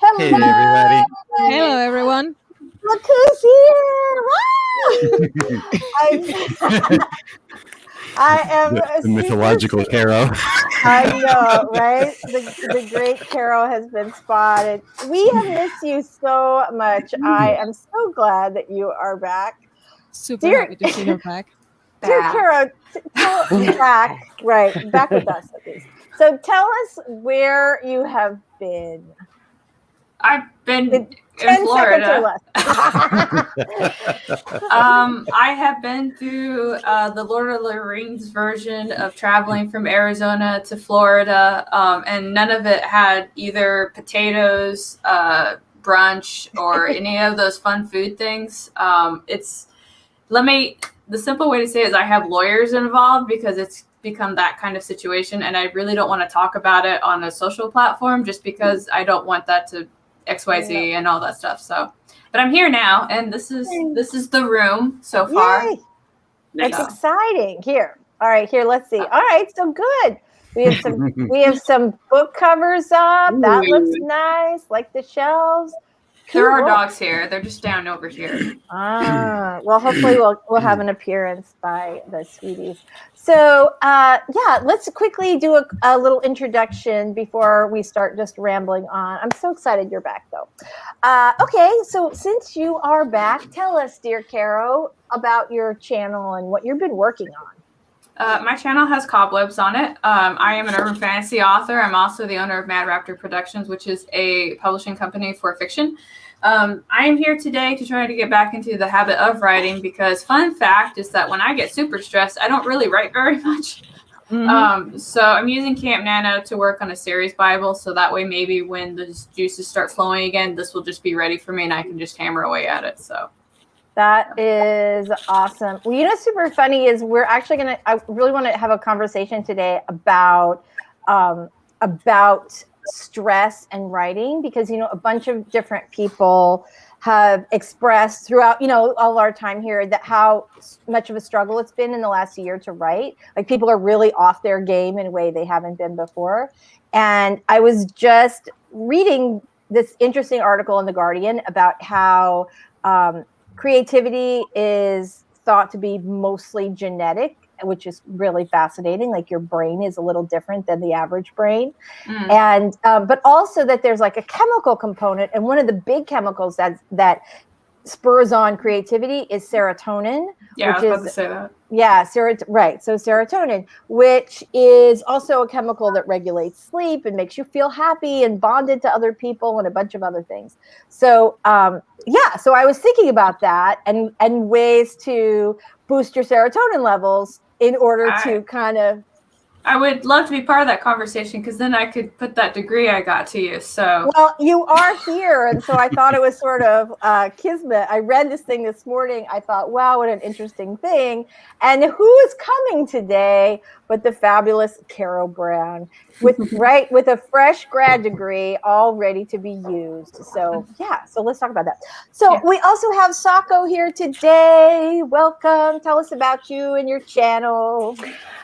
Hey, everybody. Hello, everyone. Look who's here! I am the mythological Carrow. I know, right? The great Carrow has been spotted. We have missed you so much. I am so glad that you are back. Super happy to see her back. Dear Carrow, back with us at least. So tell us where you have been. I've been in 10 Florida. seconds or less. I have been through the Lord of the Rings version of traveling from Arizona to Florida, and none of it had either potatoes, brunch, or any of those fun food things. The simple way to say it is I have lawyers involved because it's become that kind of situation, and I really don't want to talk about it on a social platform just because I don't want that to XYZ and all that stuff. So, but I'm here now, and this is the room so far. Yay. That's exciting. Here, all right. Here, let's see. All right, so good. We have some book covers up. That looks nice, like the shelves. There are dogs here. They're just down over here. Well, hopefully we'll have an appearance by the sweeties. So, let's quickly do a little introduction before we start just rambling on. I'm so excited you're back, though. Okay, so since you are back, tell us, dear Carrow, about your channel and what you've been working on. My channel has cobwebs on it. I am an urban fantasy author. I'm also the owner of Mad Raptor Productions, which is a publishing company for fiction. I am here today to try to get back into the habit of writing because fun fact is that when I get super stressed, I don't really write very much. Mm-hmm. So I'm using Camp Nano to work on a series Bible. So that way, maybe when the juices start flowing again, this will just be ready for me and I can just hammer away at it. So. That is awesome. Well, you know, super funny is we're actually I really want to have a conversation today about stress and writing because, you know, a bunch of different people have expressed throughout, you know, all our time here that how much of a struggle it's been in the last year to write. Like people are really off their game in a way they haven't been before. And I was just reading this interesting article in The Guardian about how, creativity is thought to be mostly genetic, which is really fascinating. Like your brain is a little different than the average brain. And, but also that there's like a chemical component. And one of the big chemicals that spurs on creativity is serotonin. Yeah, I was about to say that. Yeah, right. So serotonin, which is also a chemical that regulates sleep and makes you feel happy and bonded to other people and a bunch of other things. So, so I was thinking about that and ways to boost your serotonin levels in order to kind of. I would love to be part of that conversation because then I could put that degree I got to you. So well, you are here, and so I thought it was sort of kismet. I read this thing this morning. I thought, wow, what an interesting thing! And who is coming today but the fabulous Carrow Brown with a fresh grad degree, all ready to be used. So so let's talk about that. So we also have Sako here today. Welcome. Tell us about you and your channel.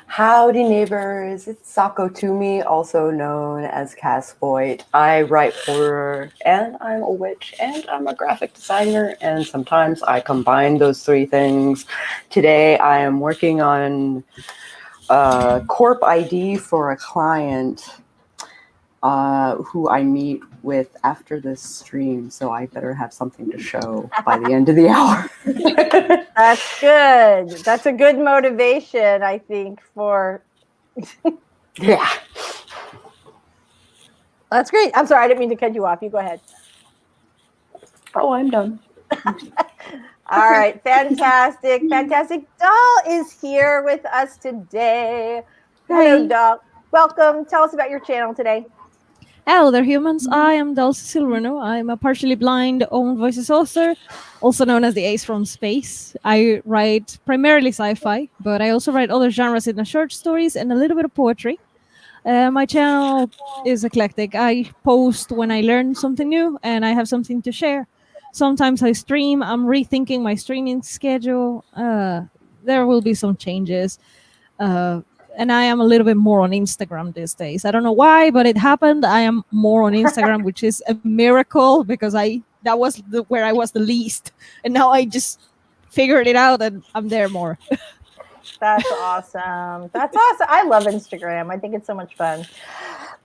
Howdy neighbors, it's Sako Toomey, also known as Cass Voigt. I write horror and I'm a witch and I'm a graphic designer and sometimes I combine those three things. Today I am working on Corp ID for a client who I meet with after this stream, so I better have something to show by the end of the hour. That's good. That's a good motivation, I think, for... Yeah. That's great. I'm sorry, I didn't mean to cut you off. You go ahead. Oh, I'm done. All right, fantastic. Doll is here with us today. Hello, Doll. Welcome. Tell us about your channel today. Hello there, humans. I am Books Cecil Runo. I'm a partially blind own voices author, also known as the Ace from Space. I write primarily sci-fi, but I also write other genres in the short stories and a little bit of poetry. My channel is eclectic. I post when I learn something new and I have something to share. Sometimes I stream. I'm rethinking my streaming schedule. There will be some changes. and I am a little bit more on Instagram these days. I don't know why, but it happened. I am more on Instagram, which is a miracle because that was where I was the least, and now I just figured it out and I'm there more. That's awesome. That's awesome. I love Instagram. I think it's so much fun.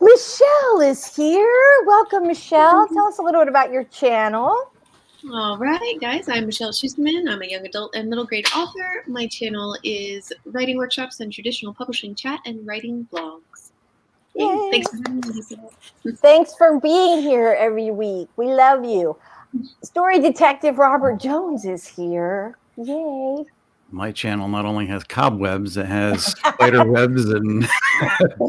Michelle is here. Welcome, Michelle. Tell us a little bit about your channel. All right, guys. I'm Michelle Schusterman. I'm a young adult and middle grade author. My channel is writing workshops and traditional publishing chat and writing blogs. Yay. Thanks for having me, Lisa. Thanks for being here every week. We love you. Story Detective Robert Jones is here. Yay. My channel not only has cobwebs, it has spider webs and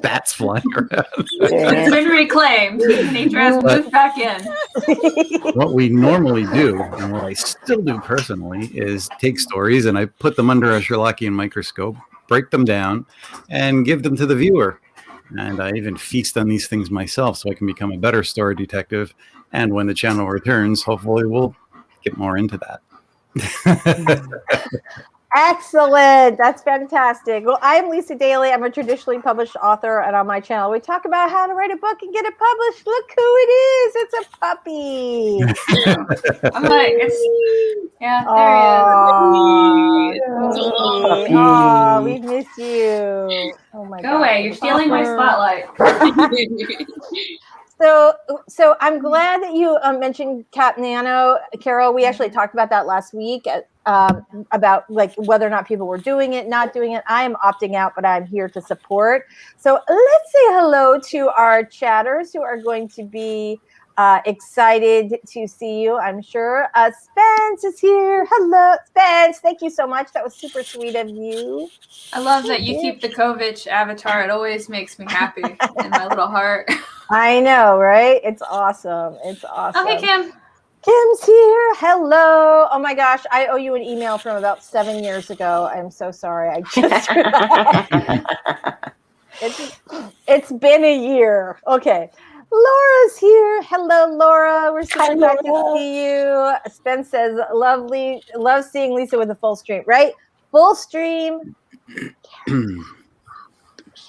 bats flying around. It's been reclaimed. Nature has moved back in. What we normally do, and what I still do personally, is take stories and I put them under a Sherlockian microscope, break them down, and give them to the viewer. And I even feast on these things myself so I can become a better story detective. And when the channel returns, hopefully we'll get more into that. Excellent. That's fantastic. Well, I'm Lisa Daly. I'm a traditionally published author, and on my channel, we talk about how to write a book and get it published. Look who it is. It's a puppy. I'm like, yeah, there he is. Oh, we miss you. Oh my God. Go away. You're stealing my spotlight. So I'm glad that you mentioned Cat Nano, Carol. We actually talked about that last week about like whether or not people were doing it, not doing it. I am opting out, but I'm here to support. So let's say hello to our chatters who are going to be excited to see you, I'm sure. Spence is here. Hello, Spence. Thank you so much. That was super sweet of you. I love that you keep the Kovich avatar. It always makes me happy in my little heart. I know, right? It's awesome. It's awesome. Oh, hey, Kim. Kim's here. Hello. Oh my gosh, I owe you an email from about 7 years ago. I'm so sorry. I just it's been a year. Okay. Laura's here. Hello, Laura. We're so glad to see you. Spence says, love seeing Lisa with a full stream, right? Full stream.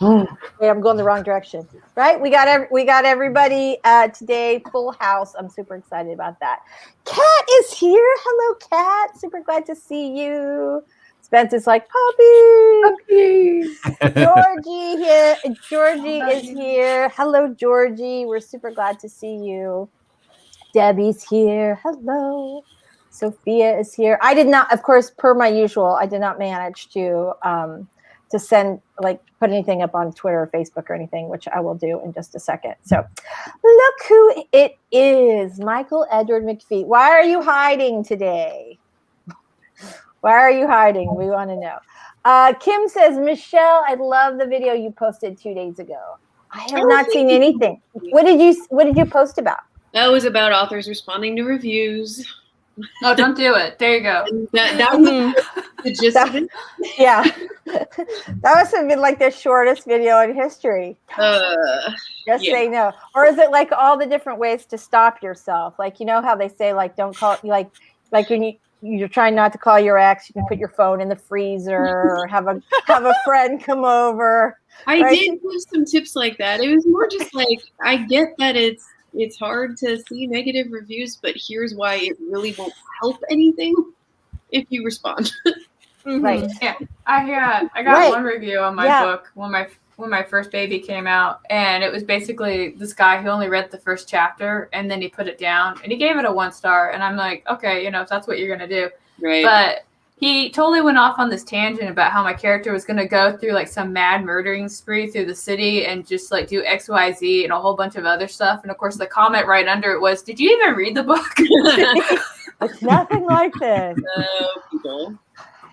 Wait, I'm going the wrong direction. Right? We got everybody today, full house. I'm super excited about that. Kat is here. Hello, Kat. Super glad to see you. Spence is like, puppy. Georgie here. Georgie is here. Hello, Georgie. We're super glad to see you. Debbie's here. Hello. Sophia is here. I did not, of course, per my usual, I did not manage to send, like, put anything up on Twitter or Facebook or anything, which I will do in just a second. So look who it is, Michael Edward McPhee. Why are you hiding today? Why are you hiding? We want to know. Kim says, Michelle, I love the video you posted 2 days ago. I have not seen anything. What did you post about? That was about authors responding to reviews. Oh, don't do it. There you go. That was the gist of it. Yeah. That must have been like the shortest video in history. Just say no. Or is it like all the different ways to stop yourself? Like, you know how they say, like, don't call, like when you're trying not to call your ex, you can put your phone in the freezer or have a friend come over. I did give some tips like that. It was more just like, I get that it's hard to see negative reviews, but here's why it really won't help anything if you respond. Right. Yeah. I got one review on my book when my first baby came out, and it was basically this guy who only read the first chapter and then he put it down and he gave it a 1 star, and I'm like, okay, if that's what you're gonna do. Right. But he totally went off on this tangent about how my character was going to go through like some mad murdering spree through the city and just like do XYZ and a whole bunch of other stuff. And of course, the comment right under it was, did you even read the book? It's nothing like this.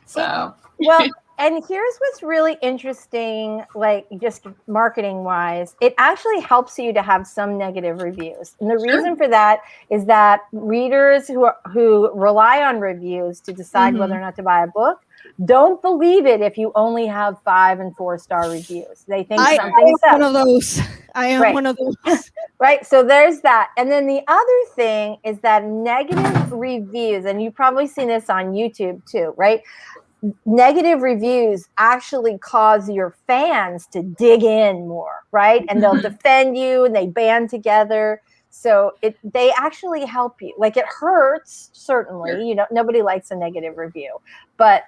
So, well, and here's what's really interesting, like just marketing wise, it actually helps you to have some negative reviews. And the reason for that is that readers who rely on reviews to decide whether or not to buy a book don't believe it if you only have 5 and 4 star reviews. They think something's up. One of those. I am one of those. Right. So there's that. And then the other thing is that negative reviews, and you've probably seen this on YouTube too, right? negative reviews actually cause your fans to dig in more, right? And they'll defend you, and they band together. So they actually help you. Like, it hurts, certainly. You know, nobody likes a negative review, but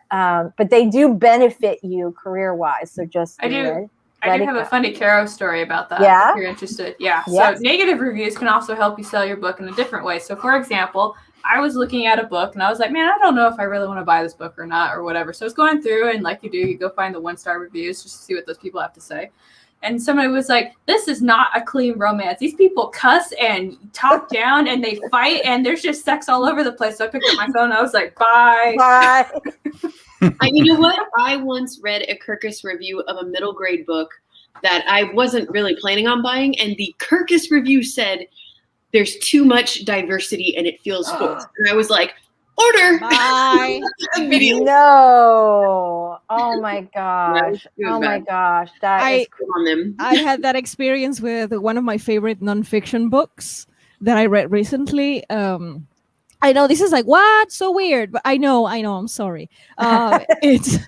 they do benefit you career-wise. So just I do have a funny Caro story about that. Yeah? If you're interested. Yeah. Yes. So negative reviews can also help you sell your book in a different way. So for example, I was looking at a book and I was like, man, I don't know if I really want to buy this book or not or whatever. So I was going through, and like you do, you go find the 1-star reviews just to see what those people have to say. And somebody was like, this is not a clean romance. These people cuss and talk down and they fight and there's just sex all over the place. So I picked up my phone and I was like, bye. Bye. You know what? I once read a Kirkus review of a middle grade book that I wasn't really planning on buying. And the Kirkus review said, there's too much diversity and it feels forced. And I was like, order. Bye. Immediately. No. Oh my gosh. It was Oh my bad. gosh. That is Good on them. I had that experience with one of my favorite nonfiction books that I read recently. I know this is like, what? So weird. But I know, I'm sorry. It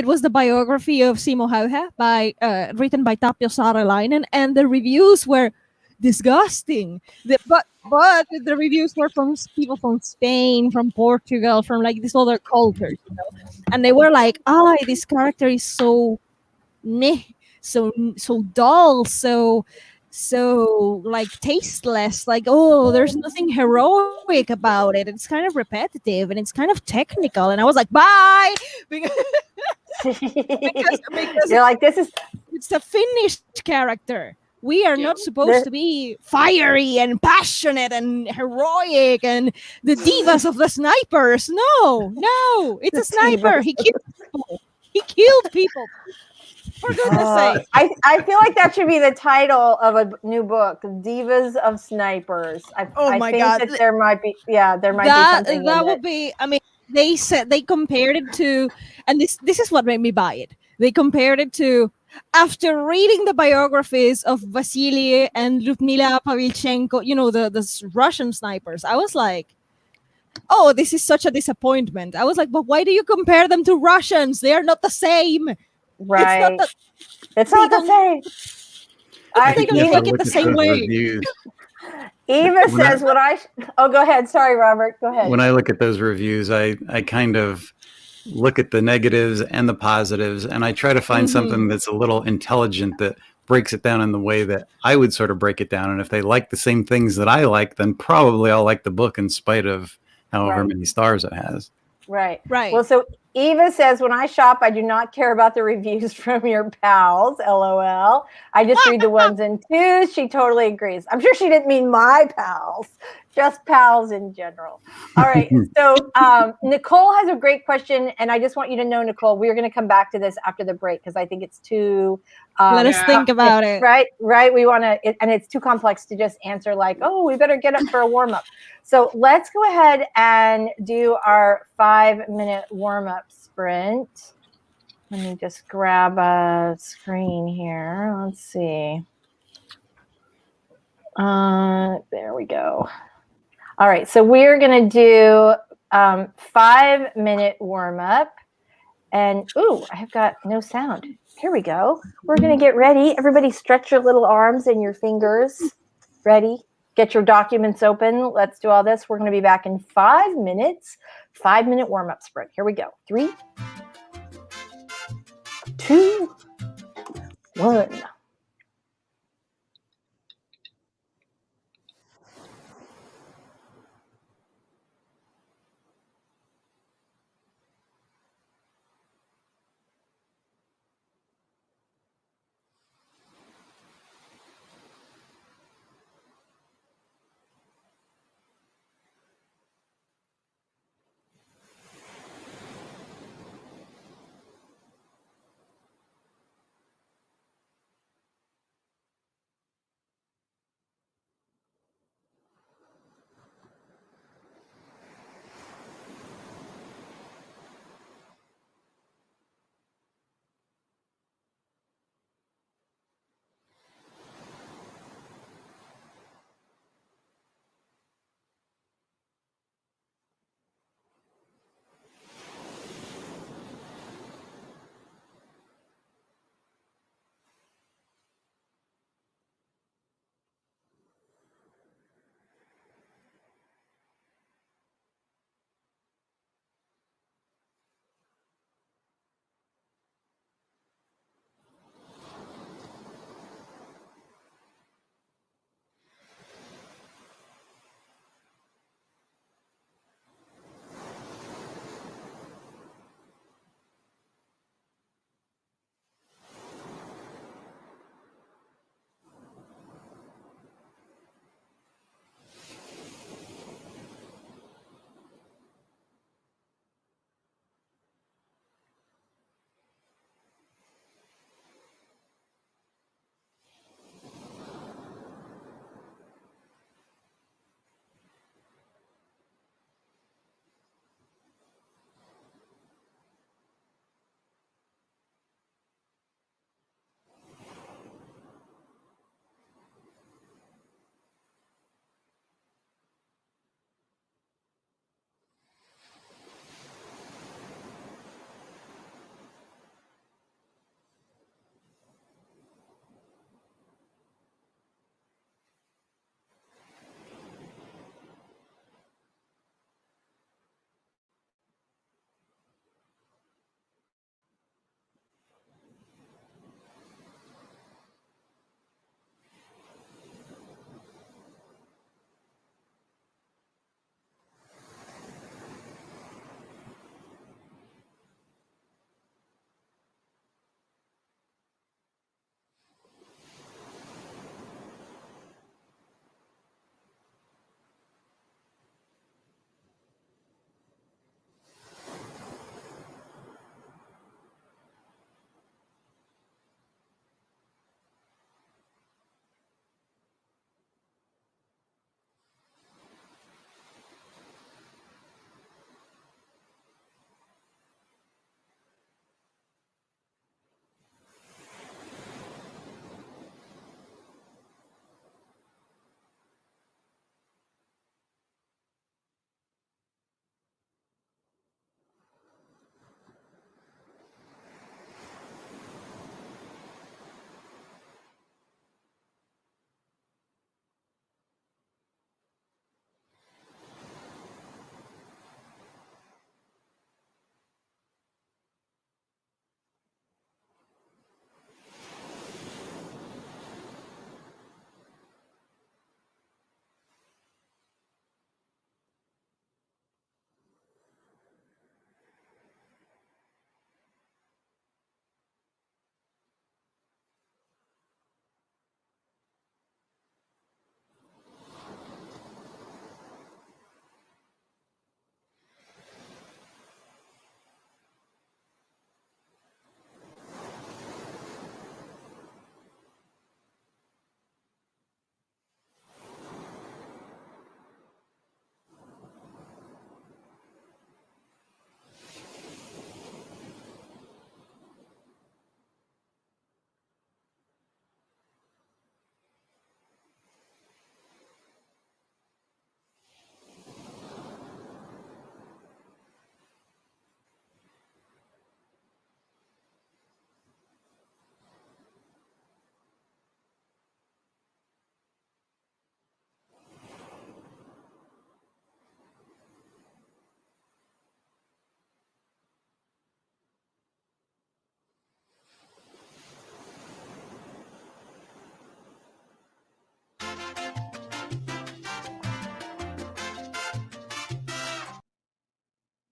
was the biography of Simo Häyhä written by Tapio Saarelainen, and the reviews were disgusting. But the reviews were from people from Spain, from Portugal, from like these other cultures, you know? And they were like, this character is so meh, so dull, so like tasteless, like, there's nothing heroic about it, it's kind of repetitive and it's kind of technical. And I was like, bye. because You're like, this is it's a finished character. We are not supposed to be fiery and passionate and heroic and the divas of the snipers. No, it's a sniper. He killed people. For goodness sake. I feel like that should be the title of a new book, Divas of Snipers. I think that there might be something that would be. I mean, they said they compared it to, and this is what made me buy it. They compared it to, after reading the biographies of Vasily and Lyudmila Pavilchenko, you know, the Russian snipers. I was like, this is such a disappointment. I was like, but why do you compare them to Russians? They are not the same. Right. It's not the same. They don't make it the same way. Eva says go ahead. Sorry, Robert. Go ahead. When I look at those reviews, I kind of look at the negatives and the positives, and I try to find something that's a little intelligent that breaks it down in the way that I would sort of break it down. And if they like the same things that I like, then probably I'll like the book in spite of however many stars it has. Right. Well, so Eva says, when I shop, I do not care about the reviews from your pals. LOL. I just read the ones and twos. She totally agrees. I'm sure she didn't mean my pals, just pals in general. All right. So Nicole has a great question. And I just want you to know, Nicole, we're going to come back to this after the break because I think it's too... let us think about it. Right. We want to, and it's too complex to just answer like, we better get up for a warm up. So let's go ahead and do our 5-minute warm up sprint. Let me just grab a screen here. Let's see. There we go. All right. So we're going to do 5-minute warm up. And, I have got no sound. Here we go. We're going to get ready. Everybody stretch your little arms and your fingers. Ready? Get your documents open. Let's do all this. We're going to be back in 5 minutes. 5-minute warm-up sprint. Here we go. 3, 2, 1.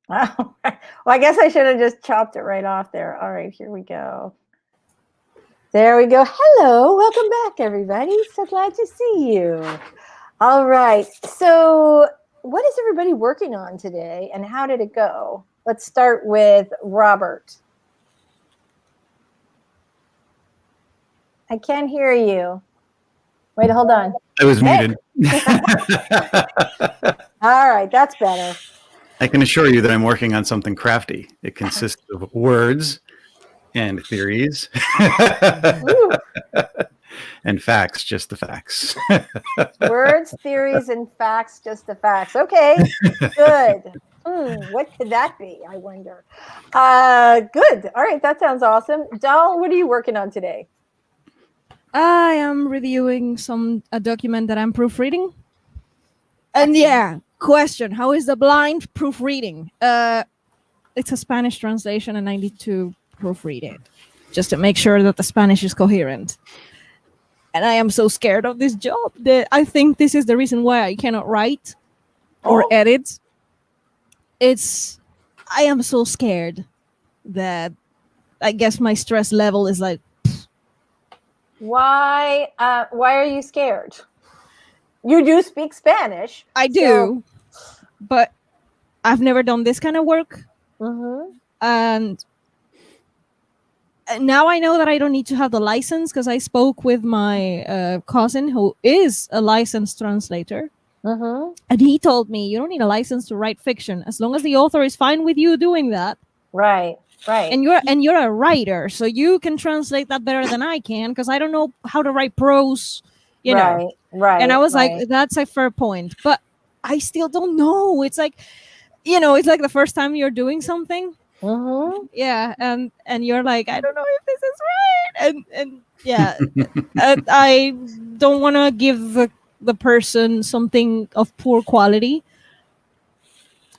Well, I guess I should have just chopped it right off there. All right, here we go. There we go. Hello, welcome back, everybody. So glad to see you. All right, so what is everybody working on today, and how did it go? Let's start with Robert. I can't hear you. Wait, hold on. I was muted. All right, that's better. I can assure you that I'm working on something crafty. It consists of words and theories and facts, just the facts. Words, theories, and facts, just the facts. Okay, good. What could that be, I wonder? Good. All right, that sounds awesome. Dal, what are you working on today? I am reviewing a document that I'm proofreading. And yeah, question, how is the blind proofreading? It's a Spanish translation and I need to proofread it just to make sure that the Spanish is coherent. And I am so scared of this job that I think this is the reason why I cannot write or edit. I am so scared that I guess my stress level is like, Why are you scared? You do speak Spanish. I do, but I've never done this kind of work. And now I know that I don't need to have the license because I spoke with my cousin who is a licensed translator. And he told me you don't need a license to write fiction as long as the author is fine with you doing that. Right. And you're a writer, so you can translate that better than I can because I don't know how to write prose, you know. Right. And I was like, that's a fair point, but I still don't know. It's like, it's like the first time you're doing something. Yeah, and you're like, I don't know if this is right, and yeah, I don't want to give the person something of poor quality,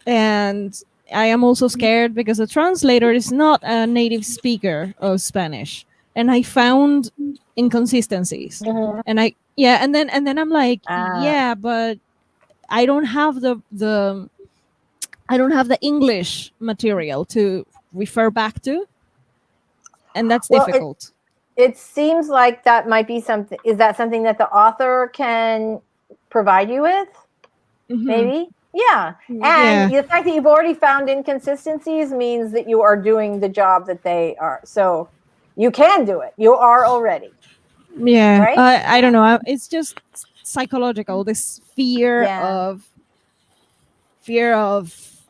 and I am also scared because the translator is not a native speaker of Spanish, and I found inconsistencies, and then I'm like, yeah, but I don't have the English material to refer back to, and that's difficult. It seems like that might be something. Is that something that the author can provide you with? Maybe. Yeah. And the fact that you've already found inconsistencies means that you are doing the job that they are. So you can do it. You are already. Yeah. Right? I don't know. It's just psychological. This fear of,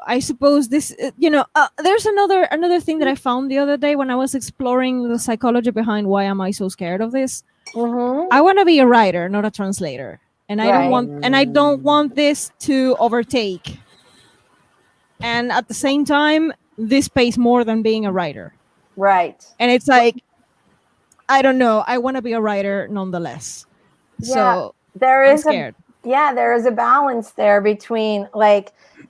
I suppose this, there's another thing that I found the other day when I was exploring the psychology behind why am I so scared of this. I want to be a writer, not a translator. And I don't want this to overtake. And at the same time, this pays more than being a writer. Right. And it's like, I don't know. I want to be a writer nonetheless. Yeah, so I'm scared. There is a balance there between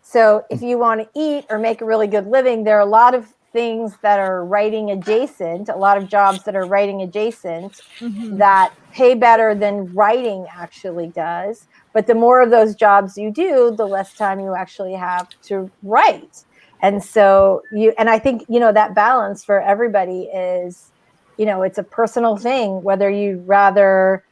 so if you want to eat or make a really good living, there are a lot of things that are writing adjacent, a lot of jobs that are writing adjacent that pay better than writing actually does. But the more of those jobs you do, the less time you actually have to write. And so I think, that balance for everybody is, it's a personal thing, whether you rather,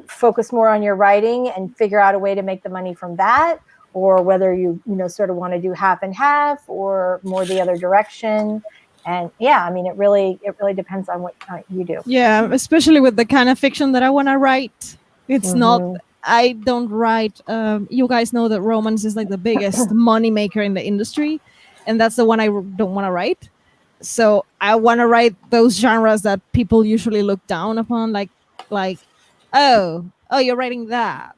focus more on your writing and figure out a way to make the money from that, or whether you sort of want to do half and half or more the other direction. And it really depends on what you do. Yeah, especially with the kind of fiction that I want to write. It's not, I don't write, you guys know that romance is like the biggest money maker in the industry. And that's the one I don't want to write. So I want to write those genres that people usually look down upon, like, oh, you're writing that.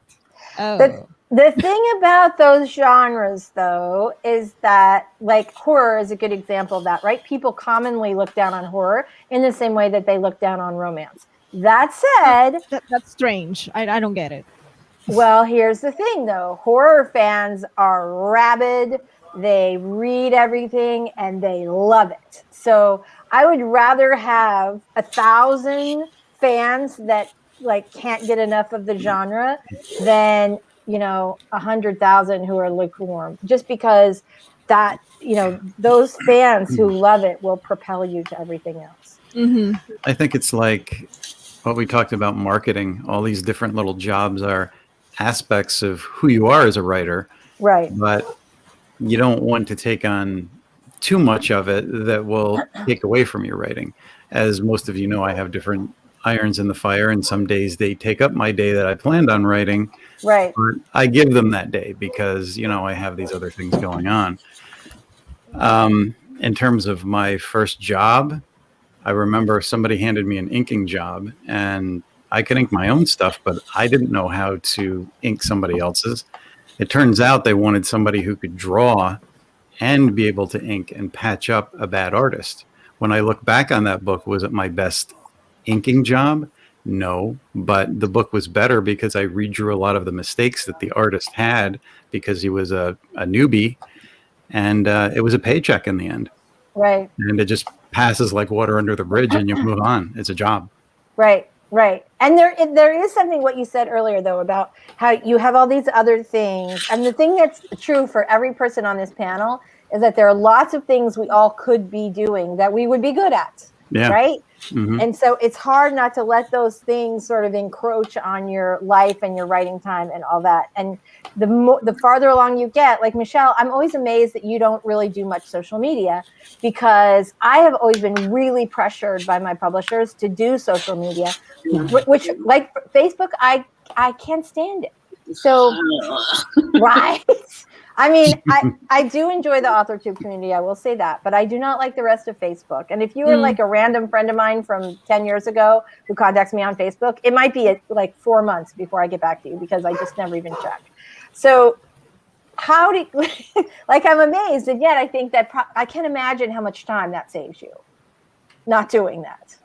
Oh. The thing about those genres, though, is that, horror is a good example of that, right? People commonly look down on horror in the same way that they look down on romance. That said... That's strange. I don't get it. Well, here's the thing, though. Horror fans are rabid. They read everything, and they love it. So I would rather have 1,000 fans that, can't get enough of the genre than... 100,000 who are lukewarm, just because that, you know, those fans who love it will propel you to everything else. Mm-hmm. I think it's like what we talked about marketing. All these different little jobs are aspects of who you are as a writer, Right. but you don't want to take on too much of it that will take away from your writing. As most of you know, I have different irons in the fire, and some days they take up my day that I planned on writing. Right. But I give them that day because, you know, I have these other things going on. In terms of my first job, I remember somebody handed me an inking job, and I could ink my own stuff, but I didn't know how to ink somebody else's. It turns out they wanted somebody who could draw and be able to ink and patch up a bad artist. When I look back on that book, was it my best inking job? No, but the book was better because I redrew a lot of the mistakes that the artist had because he was a newbie, and it was a paycheck in the end. Right. And it just passes like water under the bridge, and you move on. It's a job. Right. Right. And there is something what you said earlier, though, about how you have all these other things. And the thing that's true for every person on this panel is that there are lots of things we all could be doing that we would be good at. Yeah. Right. Mm-hmm. And so it's hard not to let those things sort of encroach on your life and your writing time and all that. And the farther along you get, like Michelle, I'm always amazed that you don't really do much social media, because I have always been really pressured by my publishers to do social media, which like Facebook, I can't stand it. So, right. I mean, I do enjoy the AuthorTube community, I will say that, but I do not like the rest of Facebook. And if you were like a random friend of mine from 10 years ago who contacts me on Facebook, it might be like 4 months before I get back to you, because I just never even check. So how do you, like, I'm amazed. And yet I think that I can't imagine how much time that saves you not doing that.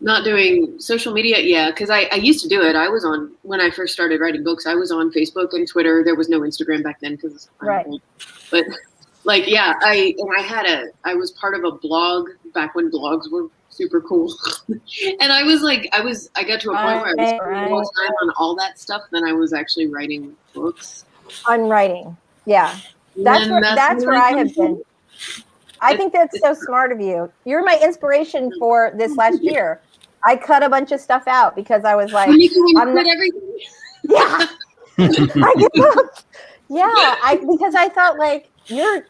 Not doing social media, yeah, because I used to do it. I was on, when I first started writing books, I was on Facebook and Twitter. There was no Instagram back then because right. But like, yeah, I was part of a blog back when blogs were super cool, and I got to a point where I was spending more time on all that stuff than I was actually writing books. On writing, yeah, that's where I have been. I think that's so smart of you. You're my inspiration for this last year. I cut a bunch of stuff out because I was like, I'm not everything. Yeah. I give up. Yeah. Because I thought, like,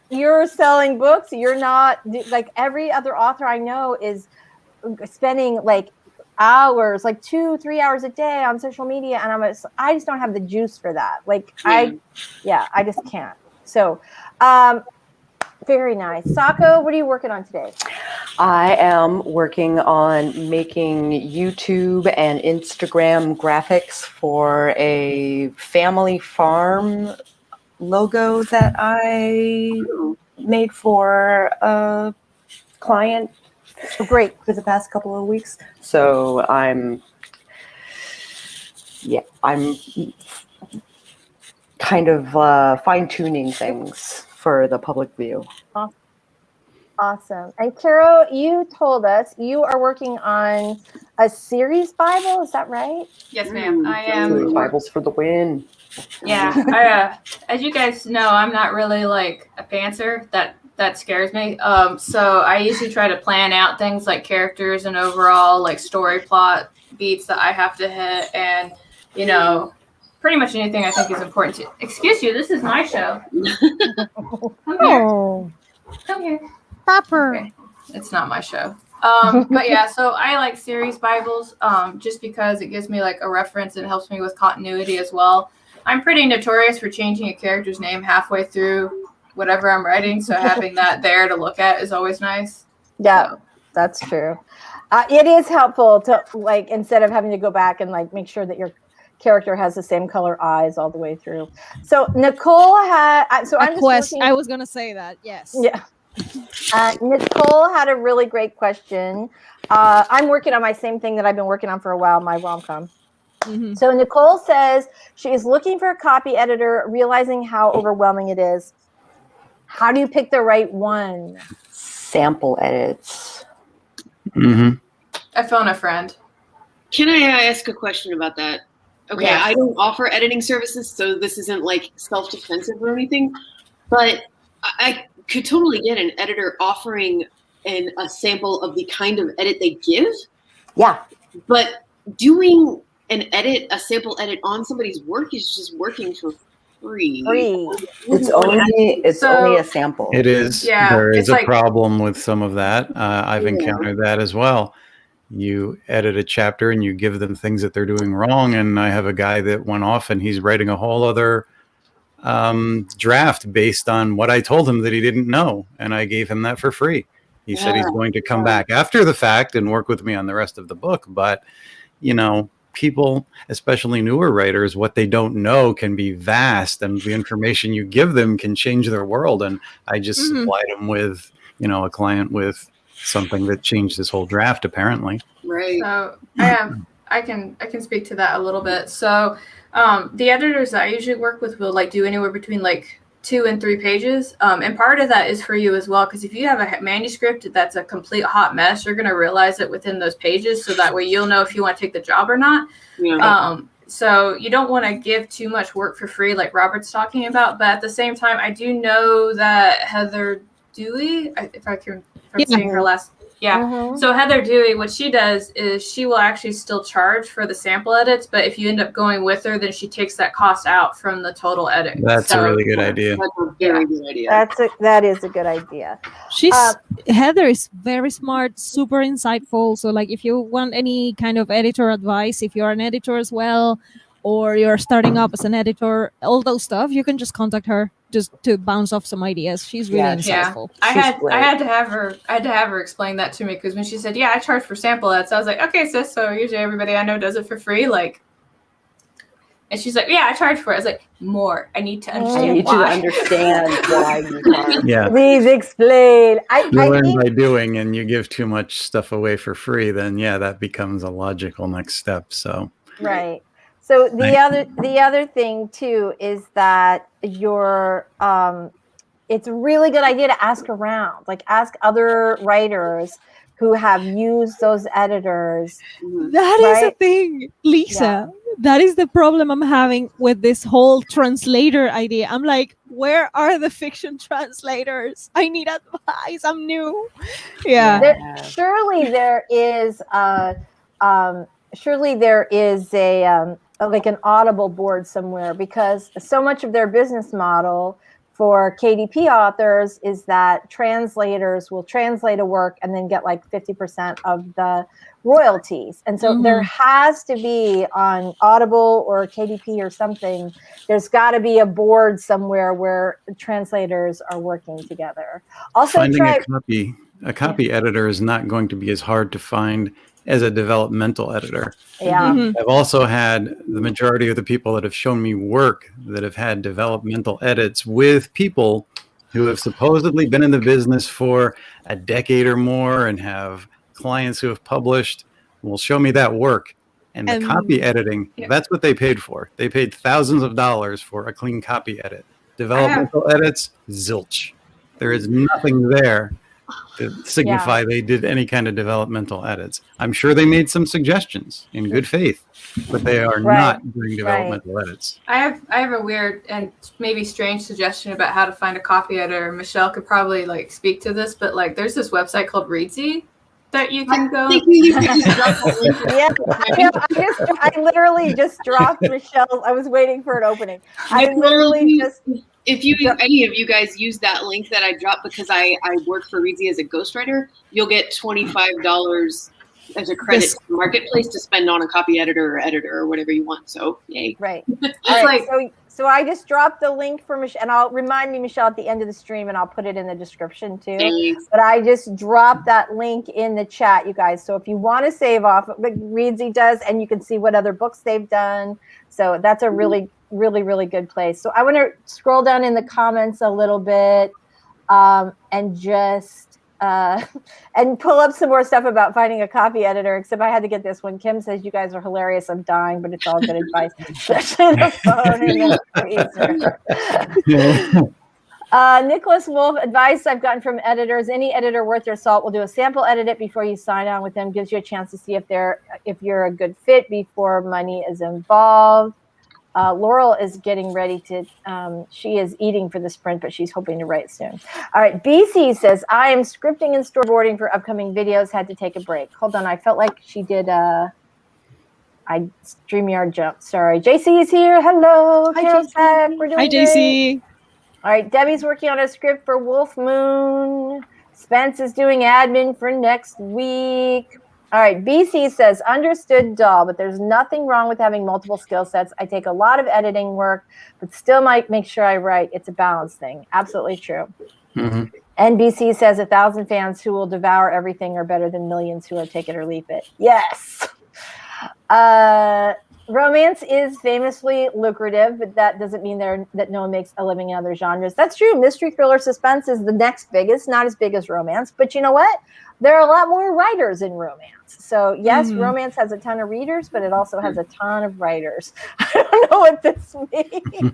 you're selling books. You're not, like, every other author I know is spending like hours, like 2-3 hours a day on social media. And I just don't have the juice for that. Like, I just can't. So, very nice. Sako, what are you working on today? I am working on making YouTube and Instagram graphics for a family farm logo that I made for a client. Great. For the past couple of weeks. So I'm kind of fine-tuning things for the public view. Awesome. And Carrow, you told us you are working on a series Bible. Is that right? Yes, ma'am. I am. Series Bibles for the win. Yeah. As you guys know, I'm not really like a pantser. That scares me. So I usually try to plan out things like characters and overall like story plot beats that I have to hit, and pretty much anything I think is important to. Excuse you, this is my show. Come here. Come here. Proper. Okay. It's not my show. But yeah, so I like series Bibles just because it gives me like a reference and helps me with continuity as well. I'm pretty notorious for changing a character's name halfway through whatever I'm writing, so having that there to look at is always nice. Yeah, that's true. It is helpful to, like, instead of having to go back and like make sure that your character has the same color eyes all the way through. So Nicole had I was gonna say that. Yes. Yeah. Nicole had a really great question. I'm working on my same thing that I've been working on for a while, my rom-com. Mm-hmm. So Nicole says she is looking for a copy editor, realizing how overwhelming it is. How do you pick the right one? Sample edits. Mm-hmm. I phone a friend. Can I ask a question about that? Okay, Yes. I don't offer editing services, so this isn't like self-defensive or anything, but could totally get an editor offering a sample of the kind of edit they give. Yeah. But doing a sample edit on somebody's work is just working for free. It's only a sample. It is. Yeah, There is it's a like- problem with some of that. I've encountered that as well. You edit a chapter and you give them things that they're doing wrong. And I have a guy that went off and he's writing a whole other draft based on what I told him that he didn't know. And I gave him that for free. He said he's going to come back after the fact and work with me on the rest of the book. But, you know, people, especially newer writers, what they don't know can be vast, and the information you give them can change their world. And I just supplied them with, you know, a client with something that changed his whole draft, apparently. Right. So I can speak to that a little bit. So the editors that I usually work with will like do anywhere between like 2 and 3 pages. And part of that is for you as well, because if you have a manuscript that's a complete hot mess, you're going to realize it within those pages. So that way you'll know if you want to take the job or not. Yeah. So you don't want to give too much work for free like Robert's talking about. But at the same time, I do know that Heather Dewey, if I'm saying her last. Yeah. So Heather Dewey, what she does is she will actually still charge for the sample edits, but if you end up going with her, then she takes that cost out from the total edit. That's a really good idea. That's a very good idea. That is a good idea. Heather is very smart, super insightful. So like if you want any kind of editor advice, if you're an editor as well, or you're starting up as an editor, all those stuff, you can just contact her just to bounce off some ideas. She's really insightful. I had to have her explain that to me, because when she said, I charge for sample edits, I was like, okay, sis, so usually everybody I know does it for free, like. And she's like, I charge for it. I was like, more. I need to understand. I need why. to understand why you charge. Yeah. Please explain. You learn by doing, and you give too much stuff away for free, then that becomes a logical next step. So right. So the other thing too is that it's a really good idea to ask around, like ask other writers who have used those editors. That is a thing, Lisa. Yeah. That is the problem I'm having with this whole translator idea. I'm like, where are the fiction translators? I need advice. I'm new. Yeah. Surely there is a like an Audible board somewhere, because so much of their business model for KDP authors is that translators will translate a work and then get like 50% of the royalties. And so there has to be on Audible or KDP or something, there's got to be a board somewhere where translators are working together. Also, finding a copy editor is not going to be as hard to find as a developmental editor. Yeah. I've also had the majority of the people that have shown me work that have had developmental edits with people who have supposedly been in the business for a decade or more and have clients who have published will show me that work. And the copy editing, that's what they paid for. They paid thousands of dollars for a clean copy edit. Developmental edits, zilch. There is nothing there to signify they did any kind of developmental edits. I'm sure they made some suggestions in good faith, but they are not doing developmental edits. I have a weird and maybe strange suggestion about how to find a copy editor. Michelle could probably like speak to this, but like there's this website called Readsy that you can go. I literally just dropped Michelle. I was waiting for an opening. If any of you guys use that link that I dropped, because I work for Readsy as a ghostwriter, you'll get $25 as a credit to the marketplace to spend on a copy editor or whatever you want. So yay. Right. All right. So I just dropped the link for Michelle, and I'll remind me, Michelle, at the end of the stream, and I'll put it in the description too. Thanks. But I just dropped that link in the chat, you guys. So if you want to save off, like Readsy does, and you can see what other books they've done. So that's a really good place. So I want to scroll down in the comments a little bit and just and pull up some more stuff about finding a copy editor, except I had to get this one. Kim says, you guys are hilarious. I'm dying, but it's all good advice, especially the phone and the freezer. Nicholas Wolf, advice I've gotten from editors: any editor worth their salt will do a sample edit before you sign on with them. Gives you a chance to see if you're a good fit before money is involved. Laurel is getting ready to, she is eating for the sprint, but she's hoping to write soon. All right, BC says, I am scripting and storyboarding for upcoming videos, had to take a break. Hold on, I felt like she did StreamYard jump. Sorry. JC is here. Hello. Hi, Carol's JC. back. We're doing Hi, great. JC. All right, Debbie's working on a script for Wolf Moon. Spence is doing admin for next week. All right, BC says, understood, doll, but there's nothing wrong with having multiple skill sets. I take a lot of editing work, but still might make sure I write. It's a balance thing. Absolutely true. Mhm. NBC says 1,000 fans who will devour everything are better than millions who are take it or leave it. Yes. Romance is famously lucrative, but that doesn't mean that no one makes a living in other genres. That's true. Mystery, thriller, suspense is the next biggest, not as big as romance. But you know what? There are a lot more writers in romance. So yes, romance has a ton of readers, but it also has a ton of writers. I don't know what this means,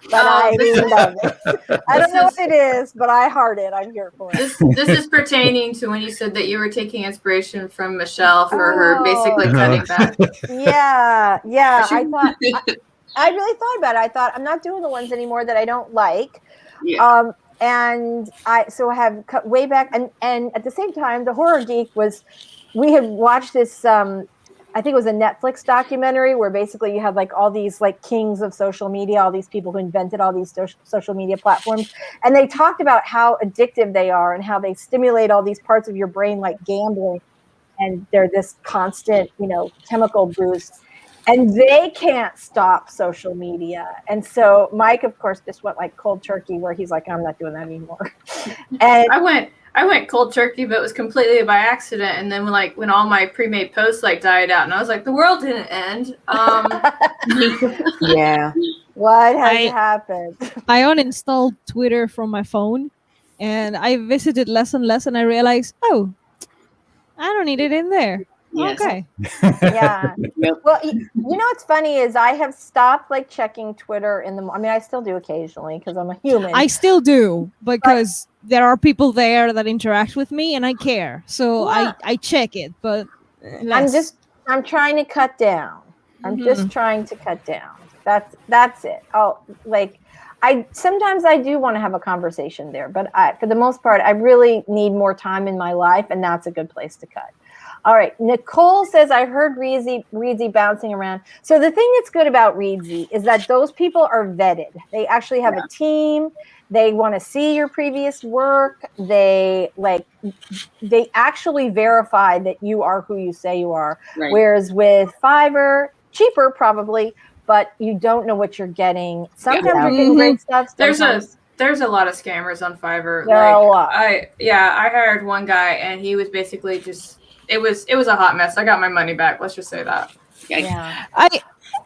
but I love it. I don't know what it is, but I heart it. I'm here for it. This is pertaining to when you said that you were taking inspiration from Michelle for her basically cutting back. Yeah. I really thought about it. I thought I'm not doing the ones anymore that I don't like. Yeah. And I have cut way back. And at the same time, the horror geek we had watched this, I think it was a Netflix documentary where basically you had like all these like kings of social media, all these people who invented all these social media platforms. And they talked about how addictive they are and how they stimulate all these parts of your brain like gambling. And they're this constant, chemical boost. And they can't stop social media. And so Mike, of course, just went like cold turkey where he's like, I'm not doing that anymore. And I went cold turkey, but it was completely by accident. And then when all my pre-made posts died out, and I was like, the world didn't end. Yeah. What has happened? I uninstalled Twitter from my phone, and I visited less and less, and I realized, oh, I don't need it in there. Yes. Okay. Yeah. Yep. Well, what's funny is I have stopped checking Twitter I still do occasionally because I'm a human. I still do because there are people there that interact with me and I care. So Yeah. I check it, but less. I'm trying to cut down. I'm just trying to cut down. That's it. Sometimes I do want to have a conversation there, but for the most part, I really need more time in my life, and that's a good place to cut. All right. Nicole says, I heard Reedsy bouncing around. So the thing that's good about Reedsy is that those people are vetted. They actually have a team. They want to see your previous work. They actually verify that you are who you say you are. Right. Whereas with Fiverr, cheaper probably, but you don't know what you're getting. Sometimes you're getting great stuff. There's a lot of scammers on Fiverr. There are a lot. I hired one guy and he was basically just it was a hot mess. I got my money back. Let's just say that. Yeah.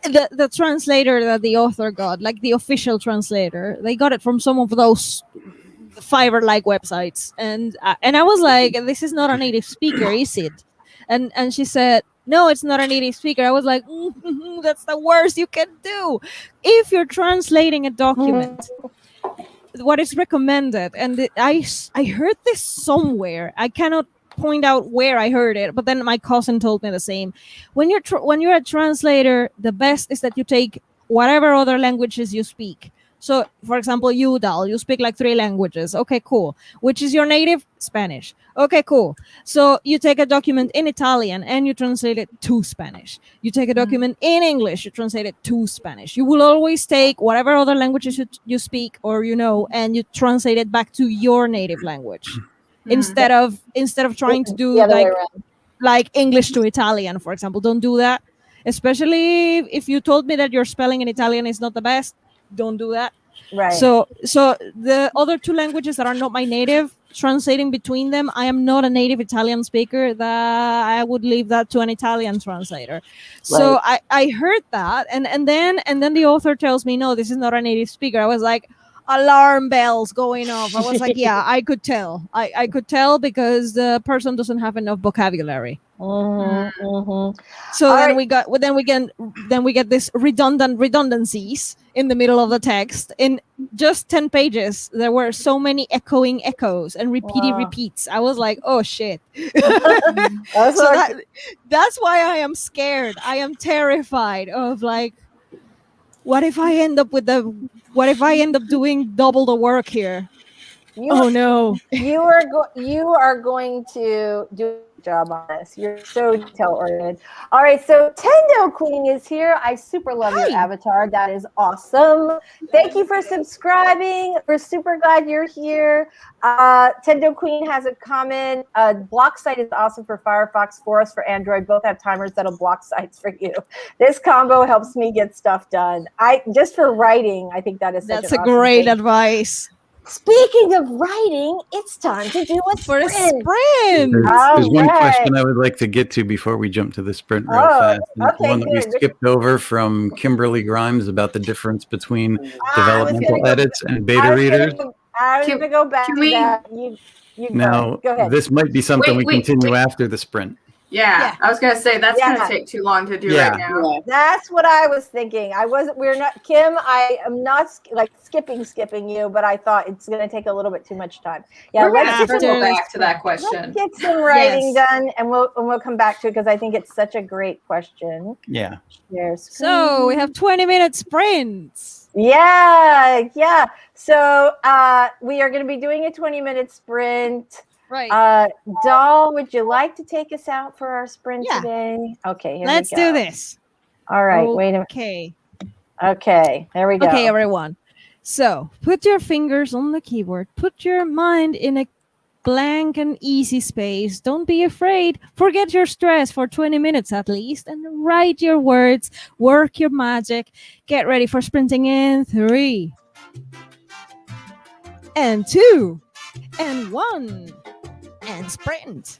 The translator that the author got, like the official translator, they got it from some of those Fiverr-like websites, and I was like, "This is not a native speaker, is it?" And she said, "No, it's not a native speaker." I was like, "That's the worst you can do if you're translating a document." What is recommended, and I heard this somewhere. I cannot point out where I heard it, but then my cousin told me the same. When you're a translator, the best is that you take whatever other languages you speak. So, for example, you speak 3 languages. Okay, cool. Which is your native? Spanish. Okay, cool. So you take a document in Italian and you translate it to Spanish. You take a document in English, you translate it to Spanish. You will always take whatever other languages you speak or and you translate it back to your native language. Instead of trying to do like English to Italian, for example. Don't do that. Especially if you told me that your spelling in Italian is not the best, don't do that. Right. So the other 2 languages that are not my native, translating between them, I am not a native Italian speaker, that I would leave that to an Italian translator. Right. So I heard that, and then the author tells me, no, this is not a native speaker. I was like, alarm bells going off. I was like, yeah, I could tell. I could tell because the person doesn't have enough vocabulary. So then we get this redundancies in the middle of the text. In just 10 pages, there were so many echoing echoes and repeated repeats. I was like, oh shit. That's why I am scared. I am terrified of What if I end up with what if I end up doing double the work here? You Oh no. you are going to do a good job on this. You're so detail oriented. All right, so Tendo Queen is here. I super love your Hi. avatar. That is awesome. Thank you for subscribing. We're super glad you're here. Tendo Queen has a comment. Block site is awesome for Firefox, Forest for Android. Both have timers that'll block sites for you. This combo helps me get stuff done. Just for writing, I think that is such That's an a awesome great thing. advice. Speaking of writing, it's time to do a For a sprint. sprint. There's one All question right. I would like to get to before we jump to the sprint real Oh, fast. And it's the okay, one that we good. skipped over from Kimberly Grimes about the difference between I was developmental gonna go. edits and I beta was readers. gonna go back Can to we- that. You Now, go ahead. this might be something we Wait, continue after the sprint. Yeah, I was gonna say that's Yeah. gonna take too long to do Yeah. right now. That's what I was thinking. We're not, Kim, I am not like skipping you, but I thought it's going to take a little bit too much time. Yeah, We're let's gonna get circle some- back to that let's question. get some writing Yes. done, and we'll come back to it because I think it's such a great question. Yeah. Share So we screen. have 20-minute sprints. Yeah. So we are going to be doing a 20-minute sprint. Right. Doll, would you like to take us out for our sprint Yeah. today? Okay, here Let's we go. do this. All right, wait a minute. Okay. Okay, there we go. Okay, everyone. So put your fingers on the keyboard. Put your mind in a blank and easy space. Don't be afraid. Forget your stress for 20 minutes at least and write your words. Work your magic. Get ready for sprinting in 3 and 2 and 1 and sprint.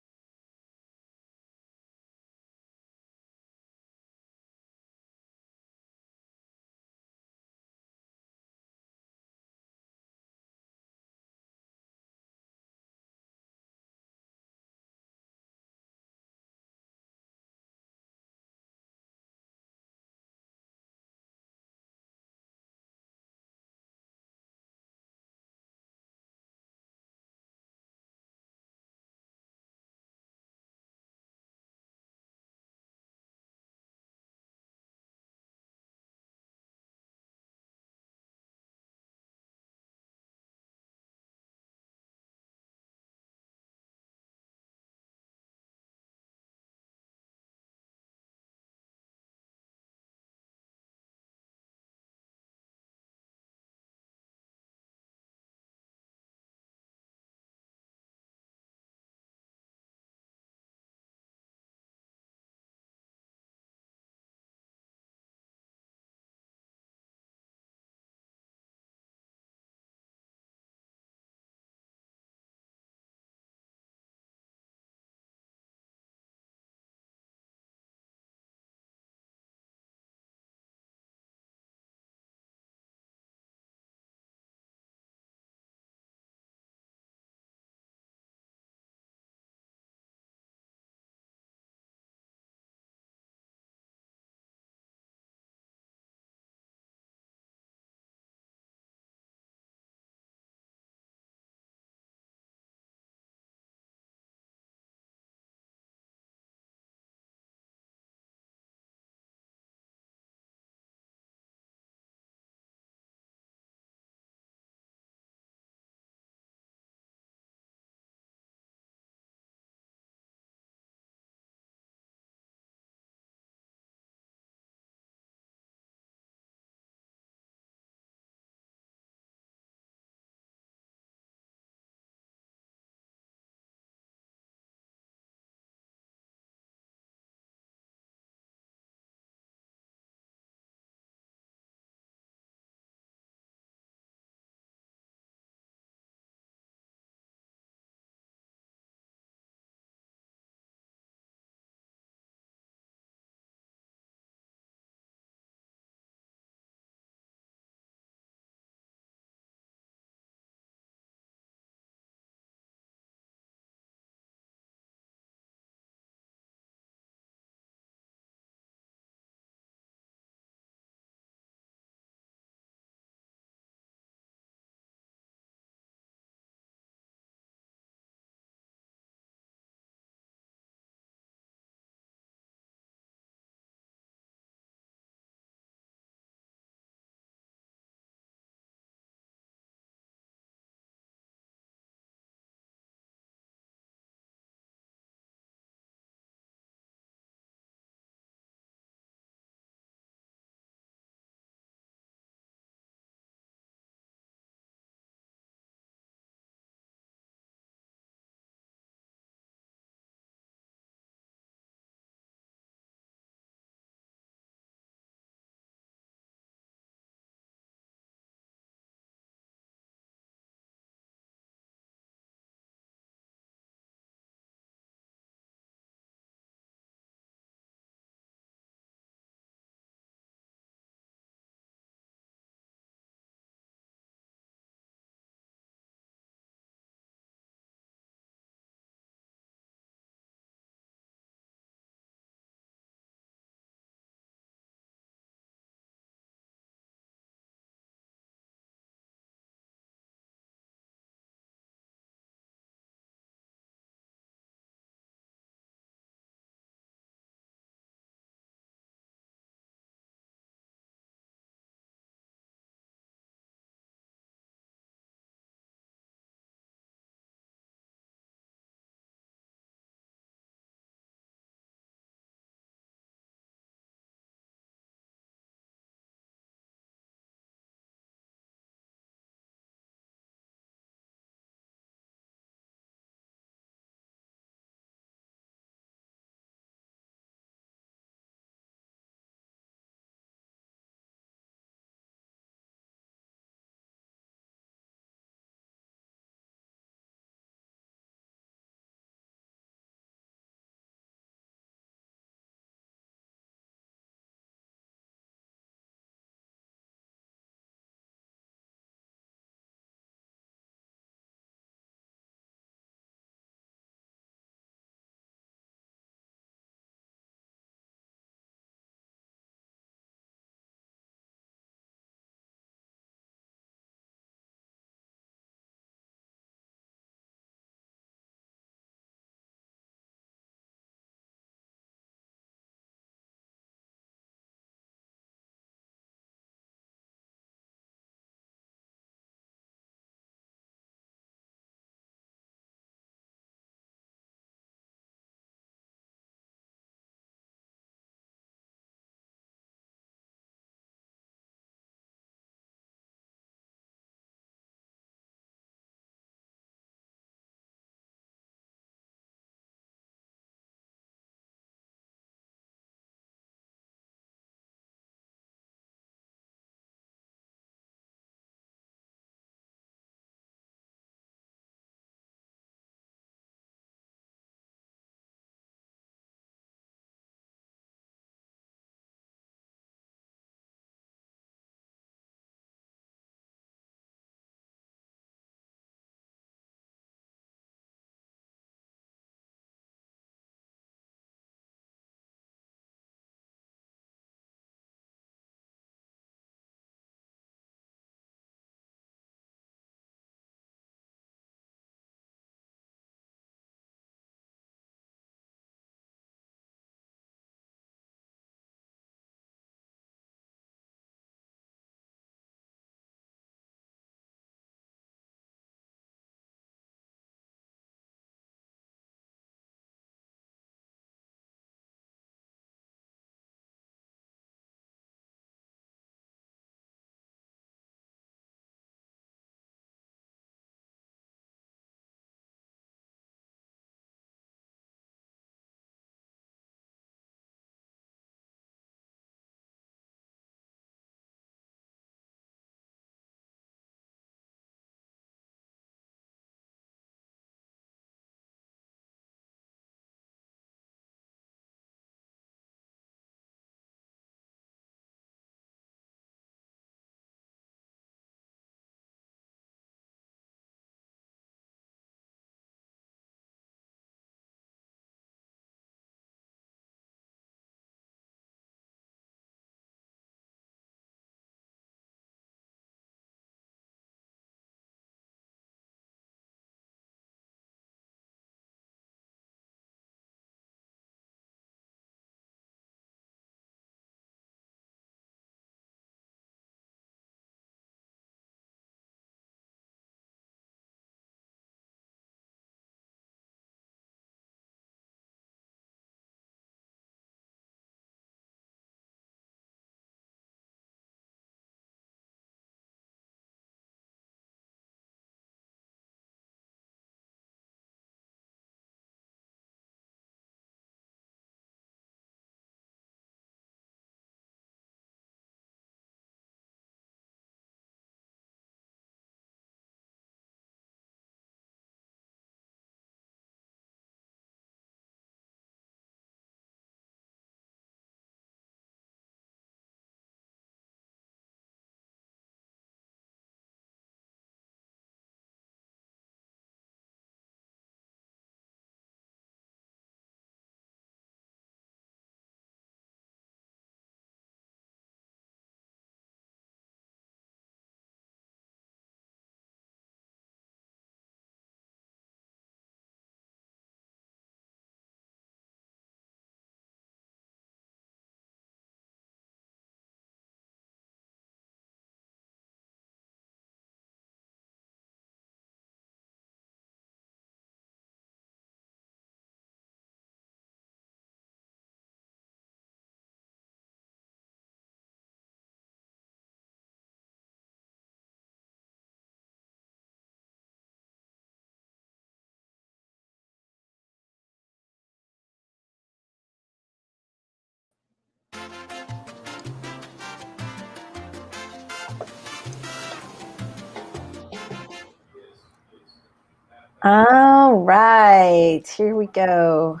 All right, here we go.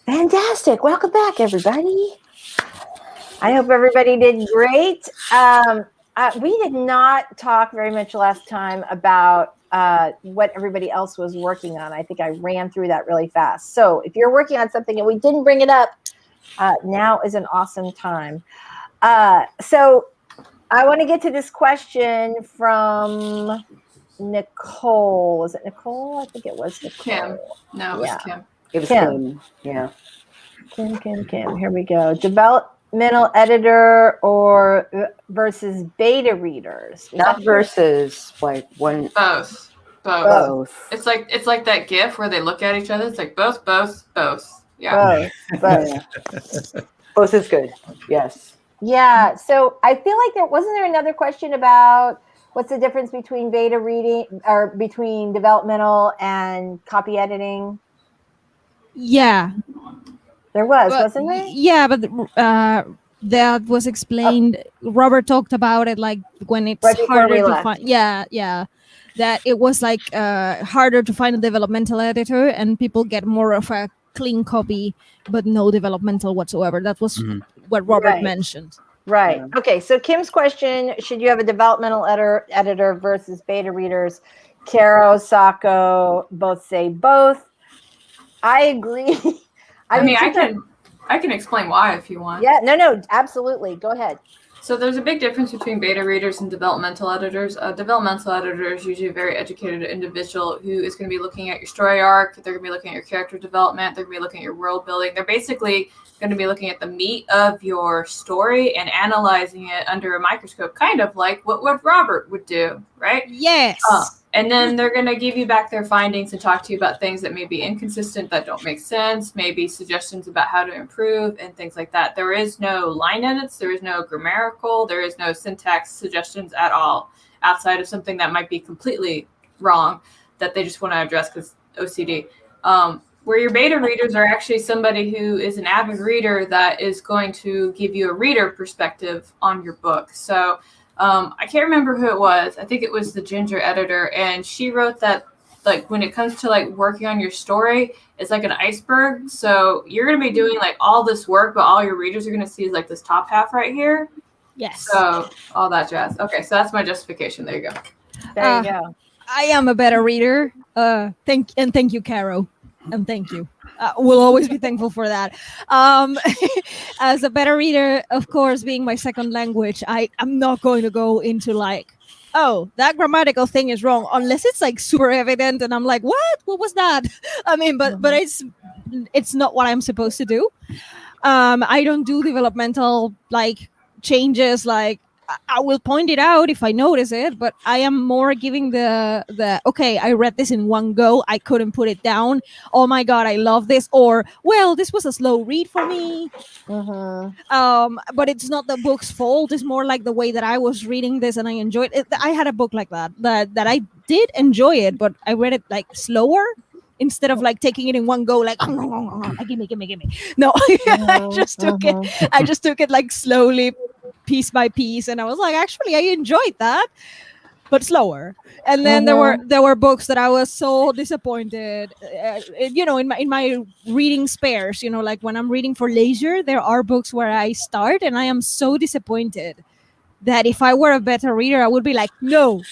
Fantastic. Welcome back, everybody. I hope everybody did great. We did not talk very much last time about what everybody else was working on. I think I ran through that really fast. So if you're working on something and we didn't bring it up, now is an awesome time. So I want to get to this question from Nicole. Was it Nicole? I think it was Nicole. Kim. No, it was Kim. It was Kim. Kim. Yeah. Kim. Here we go. Developmental editor or versus beta readers. Not versus, like when. Both. Both. It's like that GIF where they look at each other. It's like both. Yeah. Both. Both is good. Yes. Yeah. So I feel like wasn't there another question about what's the difference between beta reading or between developmental and copy editing? Yeah. There wasn't there? Yeah, but that was explained. Robert talked about it like when it's Right before harder we to left. find. Yeah. That it was like harder to find a developmental editor, and people get more of a clean copy, but no developmental whatsoever. That was what Robert mentioned. Right. Okay. So Kim's question: should you have a developmental editor versus beta readers? Caro, Sacco, both say both. I agree. I mean, I can explain why if you want. Yeah. No. Absolutely. Go ahead. So there's a big difference between beta readers and developmental editors. A developmental editor is usually a very educated individual who is going to be looking at your story arc. They're going to be looking at your character development. They're going to be looking at your world building. They're basically going to be looking at the meat of your story and analyzing it under a microscope, kind of like what Robert would do, right? Yes. And then they're going to give you back their findings and talk to you about things that may be inconsistent, that don't make sense, maybe suggestions about how to improve and things like that. There is no line edits. There is no grammatical. There is no syntax suggestions at all outside of something that might be completely wrong that they just want to address because OCD. Where your beta readers are actually somebody who is an avid reader that is going to give you a reader perspective on your book. So I can't remember who it was. I think it was the Ginger editor. And she wrote that, like, when it comes to, like, working on your story, it's like an iceberg. So you're going to be doing, like, all this work, but all your readers are going to see is, like, this top half right here. Yes. So all that jazz. Okay, so that's my justification. There you go. There you go. I am a better reader. Thank you, Caro. And thank you. We'll always be thankful for that. As a better reader, of course, being my second language, I'm not going to go into like, oh, that grammatical thing is wrong, unless it's like super evident and I'm like, what was that? I mean, but it's not what I'm supposed to do. I don't do developmental like changes. Like, I will point it out if I notice it, but I am more giving the okay, I read this in one go, I couldn't put it down, oh my god, I love this, or well, this was a slow read for me. But it's not the book's fault. It's more like the way that I was reading this and I enjoyed it. I had a book like that I did enjoy it, but I read it like slower instead of like taking it in one go, like gimme. No, I just took it like slowly, piece by piece, and I was like, actually, I enjoyed that, but slower. And then there were books that I was so disappointed. In my reading spares, like when I'm reading for leisure, there are books where I start and I am so disappointed that if I were a better reader, I would be like, no.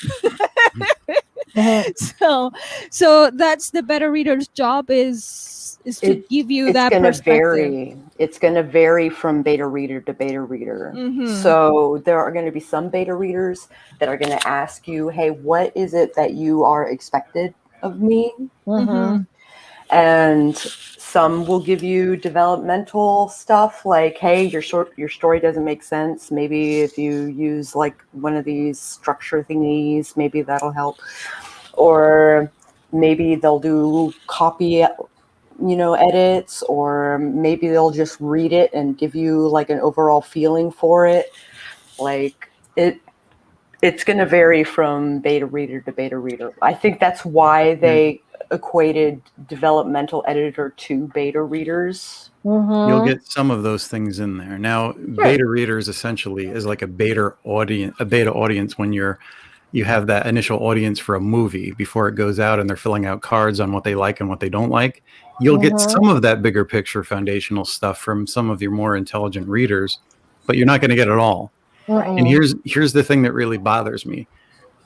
So that's the better reader's job is to give you that perspective. It's going to vary from beta reader to beta reader. So there are going to be some beta readers that are going to ask you, hey, what is it that you are expected of me? And some will give you developmental stuff like, hey, your story doesn't make sense. Maybe if you use like one of these structure thingies, maybe that'll help. Or maybe they'll do copy, edits, or maybe they'll just read it and give you like an overall feeling for it. Like it's going to vary from beta reader to beta reader. I think that's why they equated developmental editor to beta readers. You'll get some of those things in there. Now, beta readers essentially is like a beta audience when you're you have that initial audience for a movie before it goes out and they're filling out cards on what they like and what they don't like. You'll get some of that bigger picture foundational stuff from some of your more intelligent readers, but you're not going to get it all. And here's the thing that really bothers me.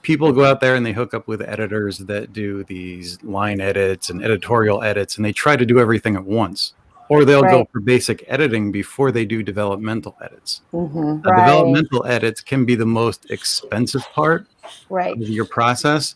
People go out there and they hook up with editors that do these line edits and editorial edits, and they try to do everything at once. Or they'll go for basic editing before they do developmental edits. Developmental edits can be the most expensive part of your process,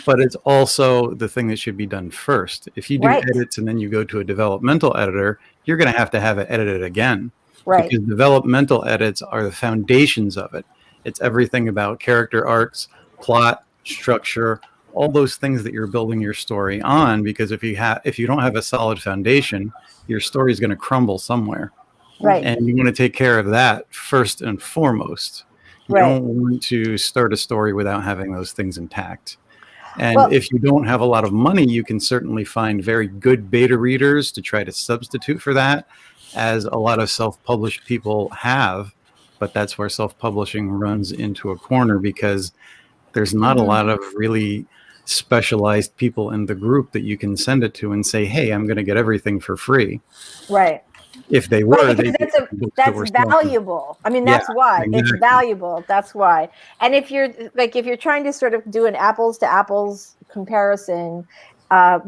but it's also the thing that should be done first. If you do edits and then you go to a developmental editor, you're going to have it edited again. Because developmental edits are the foundations of it. It's everything about character arcs, plot, structure, all those things that you're building your story on. Because if you don't have a solid foundation, your story is going to crumble somewhere. And you want to take care of that first and foremost. You don't want to start a story without having those things intact. And if you don't have a lot of money, you can certainly find very good beta readers to try to substitute for that, as a lot of self-published people have. But that's where self-publishing runs into a corner, because there's not a lot of really specialized people in the group that you can send it to and say, hey, I'm going to get everything for free. If they were, that's valuable. I mean, that's why it's valuable. That's why. And if you're trying to sort of do an apples to apples comparison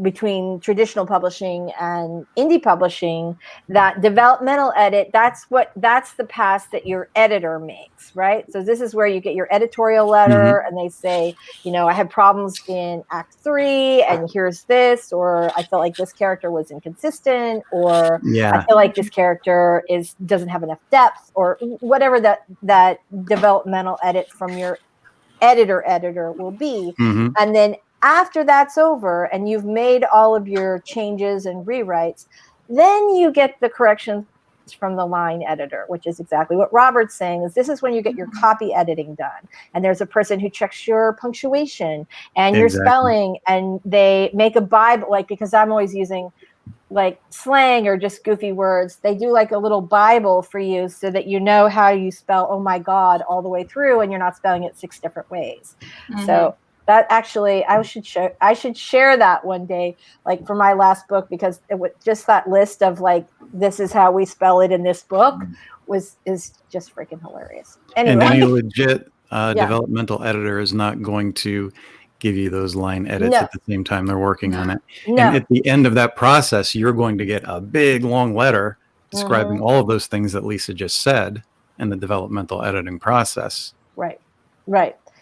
between traditional publishing and indie publishing, that developmental edit, that's the pass that your editor makes, right? So this is where you get your editorial letter and they say, I had problems in Act 3 and here's this, or I felt like this character was inconsistent, or I feel like this character doesn't have enough depth, or whatever that developmental edit from your editor will be. And then after that's over and you've made all of your changes and rewrites, then you get the corrections from the line editor, which is exactly what Robert's saying. This is when you get your copy editing done. And there's a person who checks your punctuation and your spelling, and they make a Bible, because I'm always using slang or just goofy words. They do a little Bible for you so that you know how you spell "oh my God" all the way through, and you're not spelling it 6 different ways. So that actually, I should share that one day, for my last book, because it was just that list of this is how we spell it in this book is just freaking hilarious. Anyway. And any legit developmental editor is not going to give you those line edits at the same time they're working on it. And at the end of that process, you're going to get a big long letter describing all of those things that Lisa just said in the developmental editing process. Right.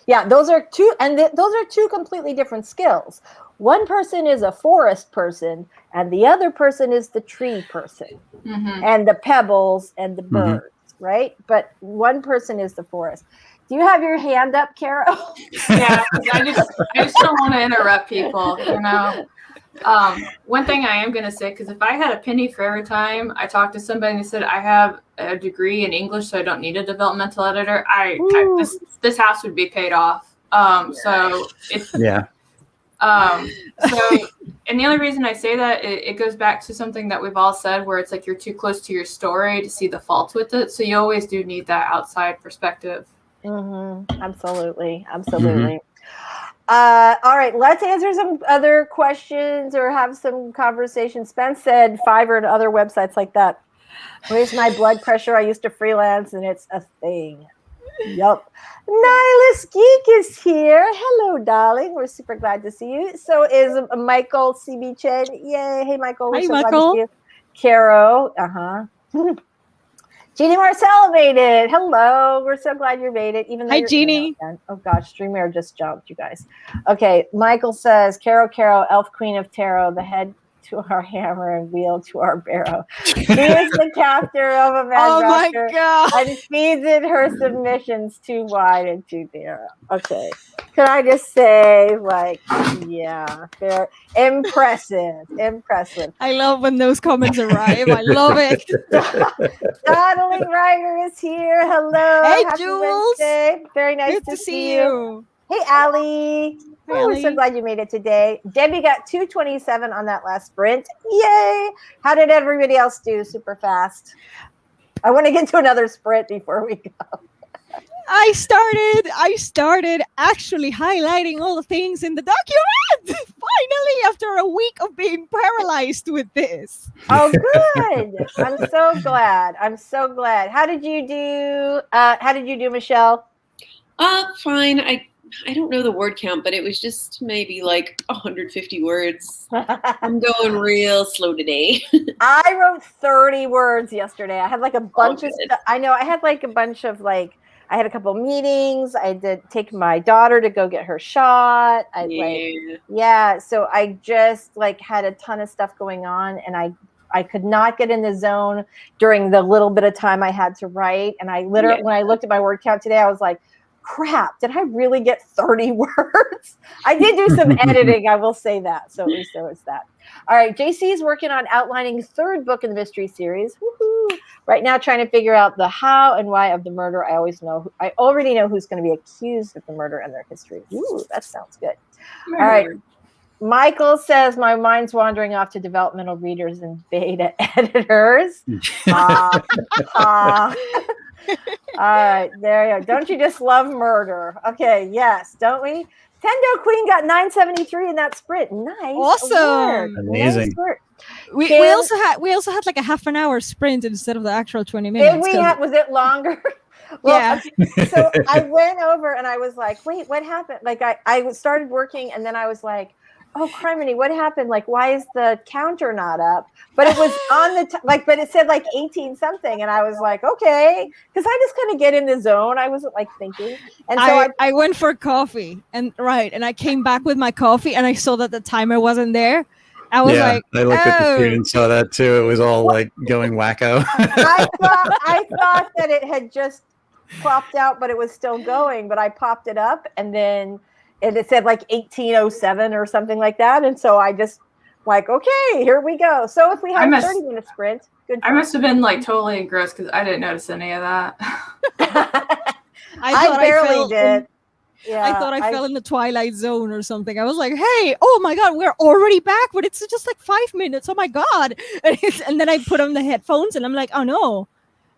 Yeah, those are two completely different skills. One person is a forest person, and the other person is the tree person, and the pebbles and the birds, right? But one person is the forest. Do you have your hand up, Carol? Yeah, I just don't want to interrupt people, One thing I am going to say, because if I had a penny for every time I talked to somebody and they said, I have a degree in English, so I don't need a developmental editor, this house would be paid off. So it's, and the only reason I say that, it goes back to something that we've all said, where it's you're too close to your story to see the faults with it. So you always do need that outside perspective. Absolutely. All right, let's answer some other questions or have some conversation. Spence said Fiverr and other websites like that. Where's my blood pressure? I used to freelance and it's a thing. Yup. Nihilist Geek is here. Hello, darling. We're super glad to see you. So is Michael CB Chen. Yay. Hey, Michael. We're so glad to see you. Caro. Jeannie Marcel made it. Hello. We're so glad you made it. Hi, Jeannie. Oh, gosh. StreamYard just jumped, you guys. Okay. Michael says, Caro, Elf Queen of Tarot, the head to our hammer and wheel to our barrow. She is the captor of a mad my God. and feeds in her submissions too wide and too narrow. Okay. Can I just say, they're impressive. I love when those comments arrive. I love it. Donnelly Ryder is here. Hello. Hey, Happy Jules. Wednesday. Very nice Good to see you. Hey, Allie. We're so glad you made it today. Debbie got 2:27 on that last sprint. Yay. How did everybody else do? Super fast. I want to get to another sprint before we go. I started actually highlighting all the things in the document. Finally, after a week of being paralyzed with this. Oh, good. I'm so glad. I'm so glad. How did you do? Michelle? Fine. I don't know the word count, but it was just maybe like 150 words. I'm going real slow today. I wrote 30 words yesterday. I had like a bunch of good. stuff. I know I had like a bunch of I had a couple meetings. I did take my daughter to go get her shot. So I just had a ton of stuff going on, and I could not get in the zone during the little bit of time I had to write. And I literally, when I looked at my word count today, I was like, crap, did I really get 30 words? I did do some editing, I will say that. So at least there was that. All right, JC is working on outlining third book in the mystery series. Woohoo! Right now, trying to figure out the how and why of the murder. I already know who's going to be accused of the murder and their history. Ooh, that sounds good. All right. Michael says, my mind's wandering off to developmental readers and beta editors. All right, there you go. Don't you just love murder? Okay, yes, don't we? Tendo Queen got 973 in that sprint. Nice. Awesome. Amazing. Nice We also had like a half an hour sprint instead of the actual 20 minutes. Was it longer? Yeah. Okay, so I went over and I was like, wait, what happened? I started working and then I was like, oh, criminy, what happened? Why is the counter not up? But it was on the but it said 18 something, and I was like, okay, because I just kind of get in the zone. I wasn't thinking, and so I went for coffee, and I came back with my coffee, and I saw that the timer wasn't there. I was like, I looked at the screen and saw that too. It was all going wacko. I thought that it had just plopped out, but it was still going. But I popped it up, and then it said 1807 or something like that. And so I just okay, here we go. So if we have 30-minute sprint, good. I must have been totally engrossed because I didn't notice any of that. I barely did. I thought I fell in the Twilight Zone or something. I was like, hey, oh my God, we're already back, but it's just 5 minutes. Oh my God. And then I put on the headphones and I'm like, oh no.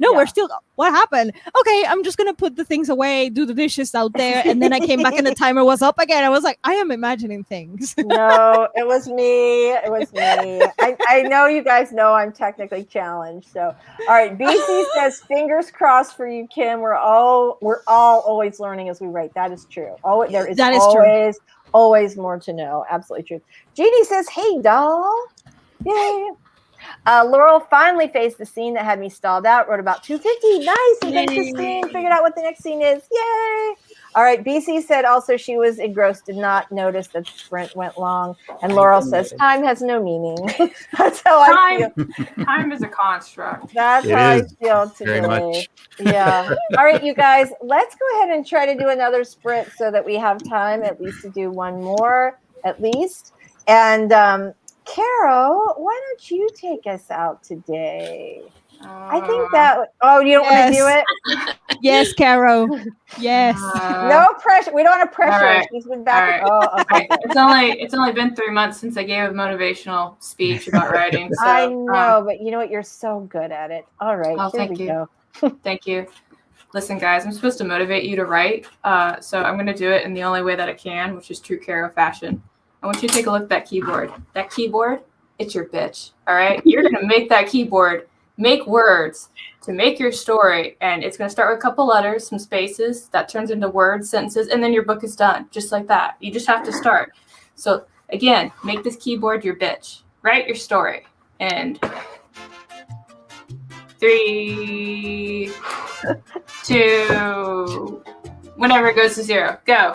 No, we're still, what happened? Okay, I'm just going to put the things away, do the dishes out there. And then I came back and the timer was up again. I was like, I am imagining things. No, it was me. It was me. I know you guys know I'm technically challenged. So, all right. BC says, fingers crossed for you, Kim. We're all always learning as we write. That is true. There is always more to know. Absolutely true. Jeannie says, hey, doll. Yay. Laurel finally faced the scene that had me stalled out, wrote about 250. Nice. And finished the scene, figured out what the next scene is. Yay. All right. BC said also she was engrossed, did not notice that the sprint went long. And Laurel says time has no meaning. That's how I feel. Time is a construct. That's how I feel today. Very much. Yeah. All right, you guys, let's go ahead and try to do another sprint so that we have time at least to do one more at least. And Carol, why don't you take us out today? I think that. Oh, you don't want to do it? Yes, Carol. Yes. No pressure. We don't want to pressure. Right. She's been back. All Oh, okay. It's only been 3 months since I gave a motivational speech about writing. So, I know, but you know what? You're so good at it. All right. Oh, here we go. Thank you. Listen, guys, I'm supposed to motivate you to write. So I'm going to do it in the only way that I can, which is true Carol fashion. I want you to take a look at that keyboard. That keyboard, it's your bitch. All right. You're going to make that keyboard make words to make your story. And it's going to start with a couple letters, some spaces that turns into words, sentences, and then your book is done. Just like that. You just have to start. So again, make this keyboard your bitch. Write your story. And 3, 2, whenever it goes to 0, go.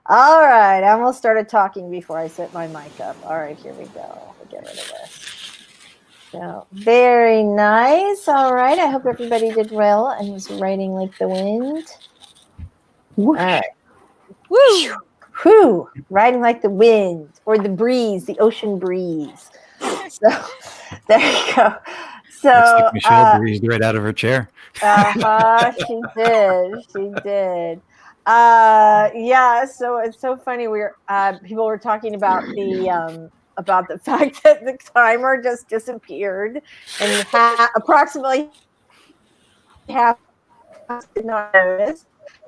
All right, I almost started talking before I set my mic up. All right, here we go. We'll get rid of this. So, very nice. All right, I hope everybody did well and was writing like the wind. All right. Woo! Whew, riding like the wind or the breeze, the ocean breeze. So there you go. So Looks like Michelle breezed right out of her chair. she did. She did. Yeah, so it's so funny. People were talking about the fact that the timer just disappeared and approximately half did not notice.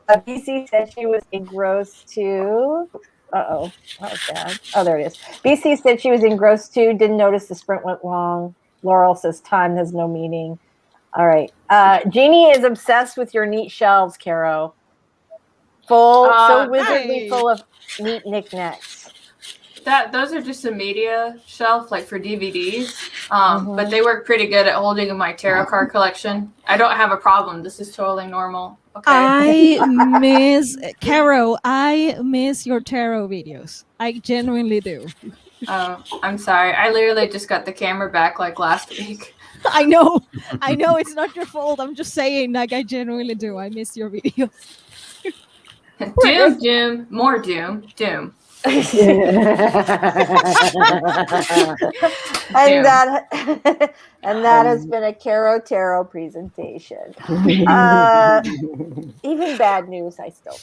BC said she was engrossed too. Uh-oh, that was bad. Oh, there it is. BC said she was engrossed too, didn't notice the sprint went long. Laurel says time has no meaning. All right. Jeannie is obsessed with your neat shelves, Caro. So wizardly full of neat knickknacks. Those are just a media shelf, like for DVDs. But they work pretty good at holding my tarot card collection. I don't have a problem. This is totally normal. Okay. I miss Caro. I miss your tarot videos. I genuinely do. I'm sorry. I literally just got the camera back like last week. I know. It's not your fault. I'm just saying, like, I genuinely do. I miss your videos. Doom, more doom. And that has been a Caro Tarot presentation. Even bad news, I still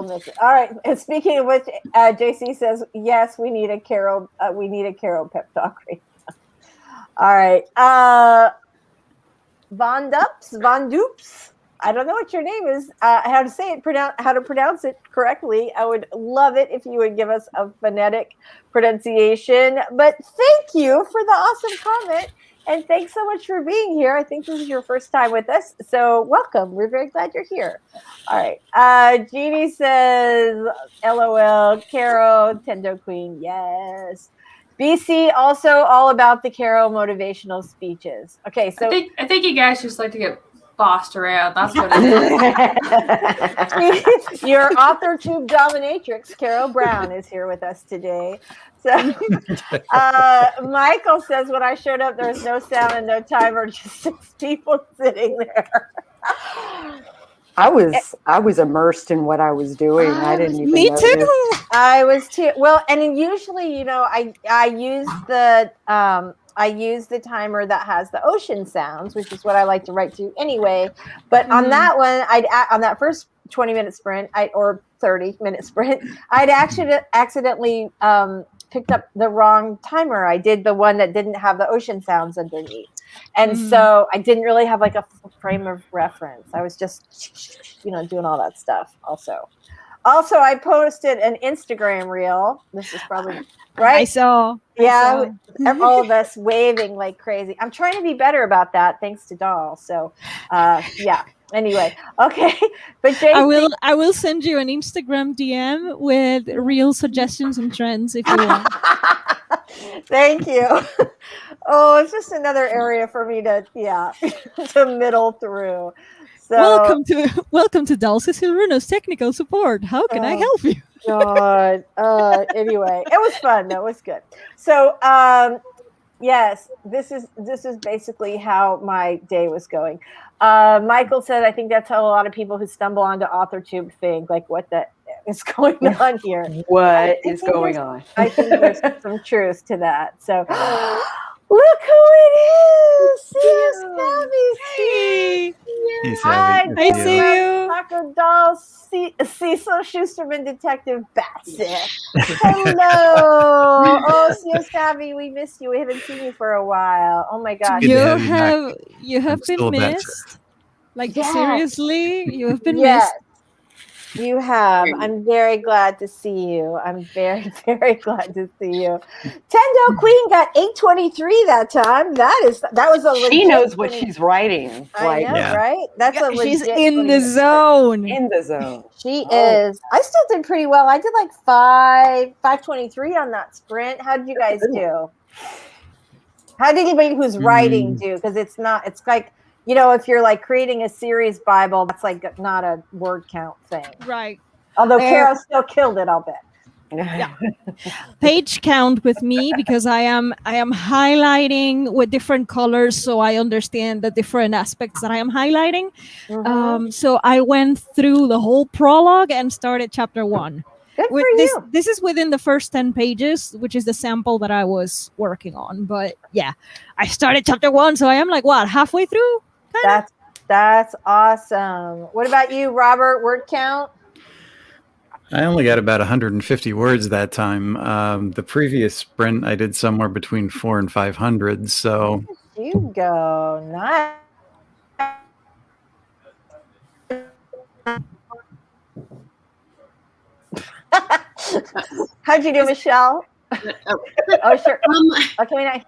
miss it. All right. And speaking of which, JC says yes, we need a Caro pep talk right now. All right. Von Dupes. I don't know what your name is. How to pronounce it correctly. I would love it if you would give us a phonetic pronunciation. But thank you for the awesome comment, and thanks so much for being here. I think this is your first time with us, so welcome. We're very glad you're here. All right. Jeannie says, "LOL, Caro, Tendo Queen, yes." BC also all about the Caro motivational speeches. Okay, so I think you guys just like to get bossed around. That's what it is. Your AUTHORTUBE dominatrix, Carol Brown, is here with us today. So Michael says, when I showed up, there was no sound and no timer, just 6 people sitting there. I was immersed in what I was doing. I didn't even Me notice. too. I was too. Well, and usually, I use the timer that has the ocean sounds, which is what I like to write to anyway. But on that one, on that first 20-minute sprint, or 30-minute sprint, I'd actually accidentally picked up the wrong timer. I did the one that didn't have the ocean sounds underneath. And so I didn't really have like a frame of reference. I was just, doing all that stuff also. Also, I posted an Instagram reel. This is probably right. I saw. All of us waving like crazy. I'm trying to be better about that, thanks to Doll. So, yeah. Anyway, okay. But JC, I will send you an Instagram DM with real suggestions and trends if you want. Thank you. Oh, it's just another area for me to middle through. So, welcome to Doll Cecil Runo's technical support. How can I help you? God. Anyway, it was fun. That was good. So, yes, this is basically how my day was going. Michael said, I think that's how a lot of people who stumble onto AUTHORTUBE think, like, what the is going on here? What is going on? I think there's some truth to that. So, look who it is! Yes, Hey. Hey, Hi, Savvy. I see you. Taco Doll, Cecil Schusterman, Detective Bassett. Hello. Oh, so Savvy, we missed you. We haven't seen you for a while. Oh my gosh. Good to have You have been still a Bassett. missed. Like, Yes. seriously, you have been Yes. missed. You have. I'm very glad to see you. I'm very, very glad to see you. Tendo Queen got 823 that time. That was a legit. She knows what she's writing. I know, Yeah. right? That's a legit. She's in 20 the zone. In the zone. She is. I still did pretty well. I did like 523 on that sprint. How did you guys do? How did anybody who's writing do? Because it's like, if you're like creating a series Bible, that's like not a word count thing. Right. Although Carol still killed it, I'll bet. Yeah. Page count with me because I am highlighting with different colors so I understand the different aspects that I am highlighting. So I went through the whole prologue and started chapter 1. Good for you. This is within the first 10 pages, which is the sample that I was working on. But yeah, I started chapter 1, so I am like, what, halfway through? That's awesome. What about you, Robert? Word count? I only got about 150 words that time. The previous sprint, I did somewhere between 400 and 500. So You go. Nice. How'd you do, Michelle? Oh, sure. Okay,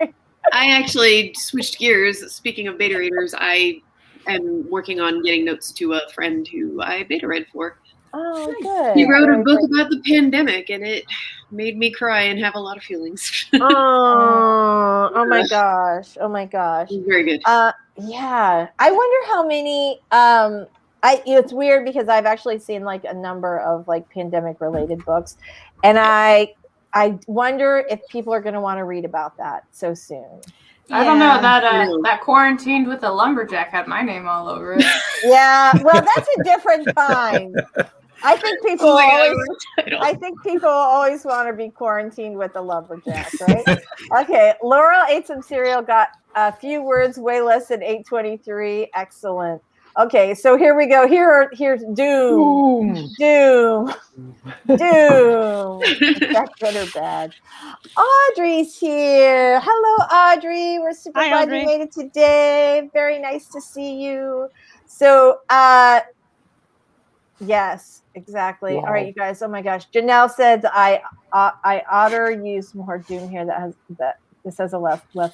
I actually switched gears. Speaking of beta readers, I am working on getting notes to a friend who I beta read for. Oh, good. He wrote a book about the pandemic, and it made me cry and have a lot of feelings. Oh my gosh. Oh my gosh. It was very good. Yeah. I wonder how many it's weird because I've actually seen like a number of like pandemic related books, and I wonder if people are going to want to read about that so soon. I don't know, that Quarantined with a Lumberjack had my name all over it. Yeah, well, that's a different kind. I think people always want to be quarantined with a lumberjack, right? Okay, Laurel ate some cereal, got a few words, way less than 823. Excellent. Okay, so here we go. Here's Doom. Is that good or bad? Audrey's here. Hello, Audrey. We're super glad you made it today. Very nice to see you. So, yes, exactly. Wow. All right, you guys. Oh my gosh. Janelle said I oughter use more Doom here. This has a left. Like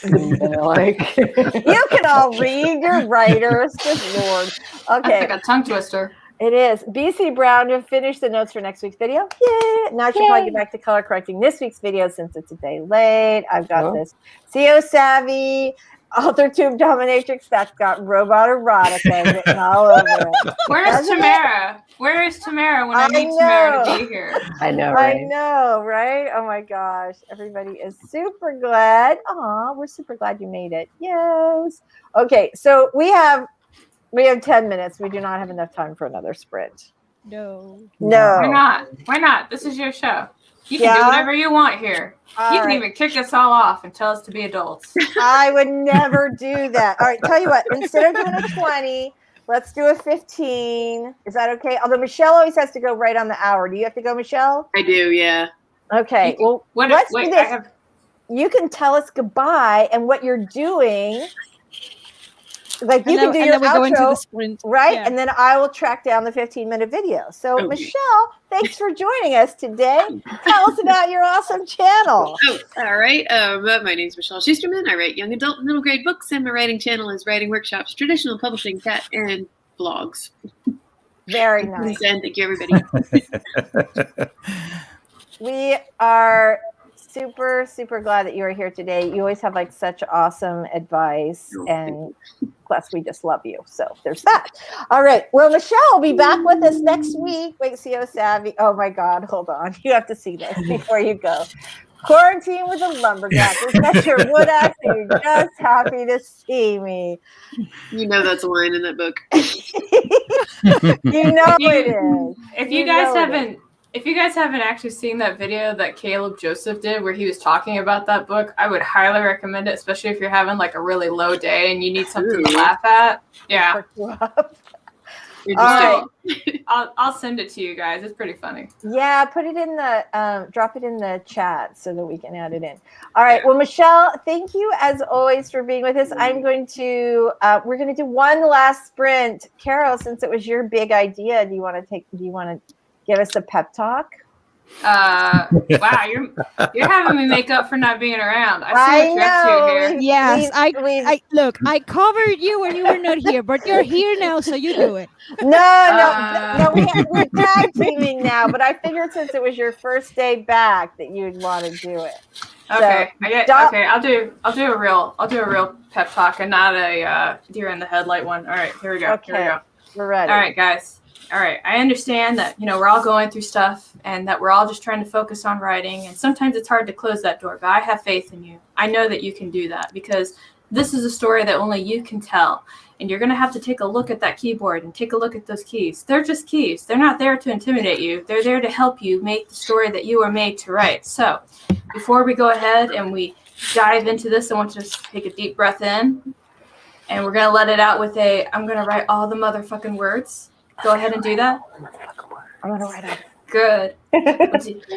you can all read. You're writers. Good Lord. Okay. That's like a tongue twister. It is. BC Brown to finish the notes for next week's video. Yay! Now I should probably get back to color correcting this week's video since it's a day late. I've got this. CO Savvy, AUTHORTUBE Dominatrix, that's got robot erotica written all over it. Where's Tamara? Where is Tamara when I need Tamara to be here? I know, right? I know, right? Oh my gosh. Everybody is super glad. Aw, we're super glad you made it. Yes. Okay, so we have 10 minutes. We do not have enough time for another sprint. No. Why not? Why not? This is your show. You can do whatever you want here. You can even kick us all off and tell us to be adults. I would never do that. All right, tell you what. Instead of doing a 20, let's do a 15. Is that okay? Although Michelle always has to go right on the hour. Do you have to go, Michelle? I do, yeah. Okay. Well, let's do this. You can tell us goodbye and what you're doing. Like you can do your outro, into the sprint. Right? Yeah. And then I will track down the 15-minute video. So, Michelle, thanks for joining us today. Tell us about your awesome channel. Oh, all right. My name is Michelle Schusterman. I write young adult and middle grade books, and my writing channel is Writing Workshops, Traditional Publishing, Cat, and Vlogs. Very nice. And thank you, everybody. We are super, super glad that you are here today. You always have like such awesome advice, and plus we just love you. So there's that. All right. Well, Michelle will be back with us next week. Wait, CO Savvy. Oh my God. Hold on. You have to see this before you go. Quarantine with a Lumberjack. Is that your wood axe? You're just happy to see me. You know that's a line in that book. You know it is. If you guys haven't actually seen that video that Caleb Joseph did where he was talking about that book, I would highly recommend it, especially if you're having like a really low day and you need something to laugh at. Yeah. All right. I'll send it to you guys. It's pretty funny. Yeah, put it in the drop it in the chat so that we can add it in. All right. Well, Michelle, thank you as always for being with us. I'm going to we're going to do one last sprint. Carol, since it was your big idea, do you want to give us a pep talk? Wow, you're having me make up for not being around. I see what you're up to here. Yes, I look. I covered you when you were not here, but you're here now, so you do it. No. We're tag teaming now, but I figured since it was your first day back that you'd want to do it. Okay, I'll do a real pep talk and not a deer in the headlight one. All right, here we go. Okay, we're ready. All right, guys. all right, I understand that, we're all going through stuff and that we're all just trying to focus on writing. And sometimes it's hard to close that door, but I have faith in you. I know that you can do that because this is a story that only you can tell. And you're going to have to take a look at that keyboard and take a look at those keys. They're just keys. They're not there to intimidate you. They're there to help you make the story that you were made to write. So before we go ahead and we dive into this, I want you to take a deep breath in. And we're going to let it out with I'm going to write all the motherfucking words. Go ahead and do that. I'm gonna write it. Good.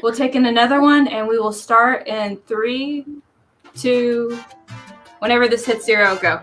We'll take in another one, and we will start in 3, 2, whenever this hits 0, go.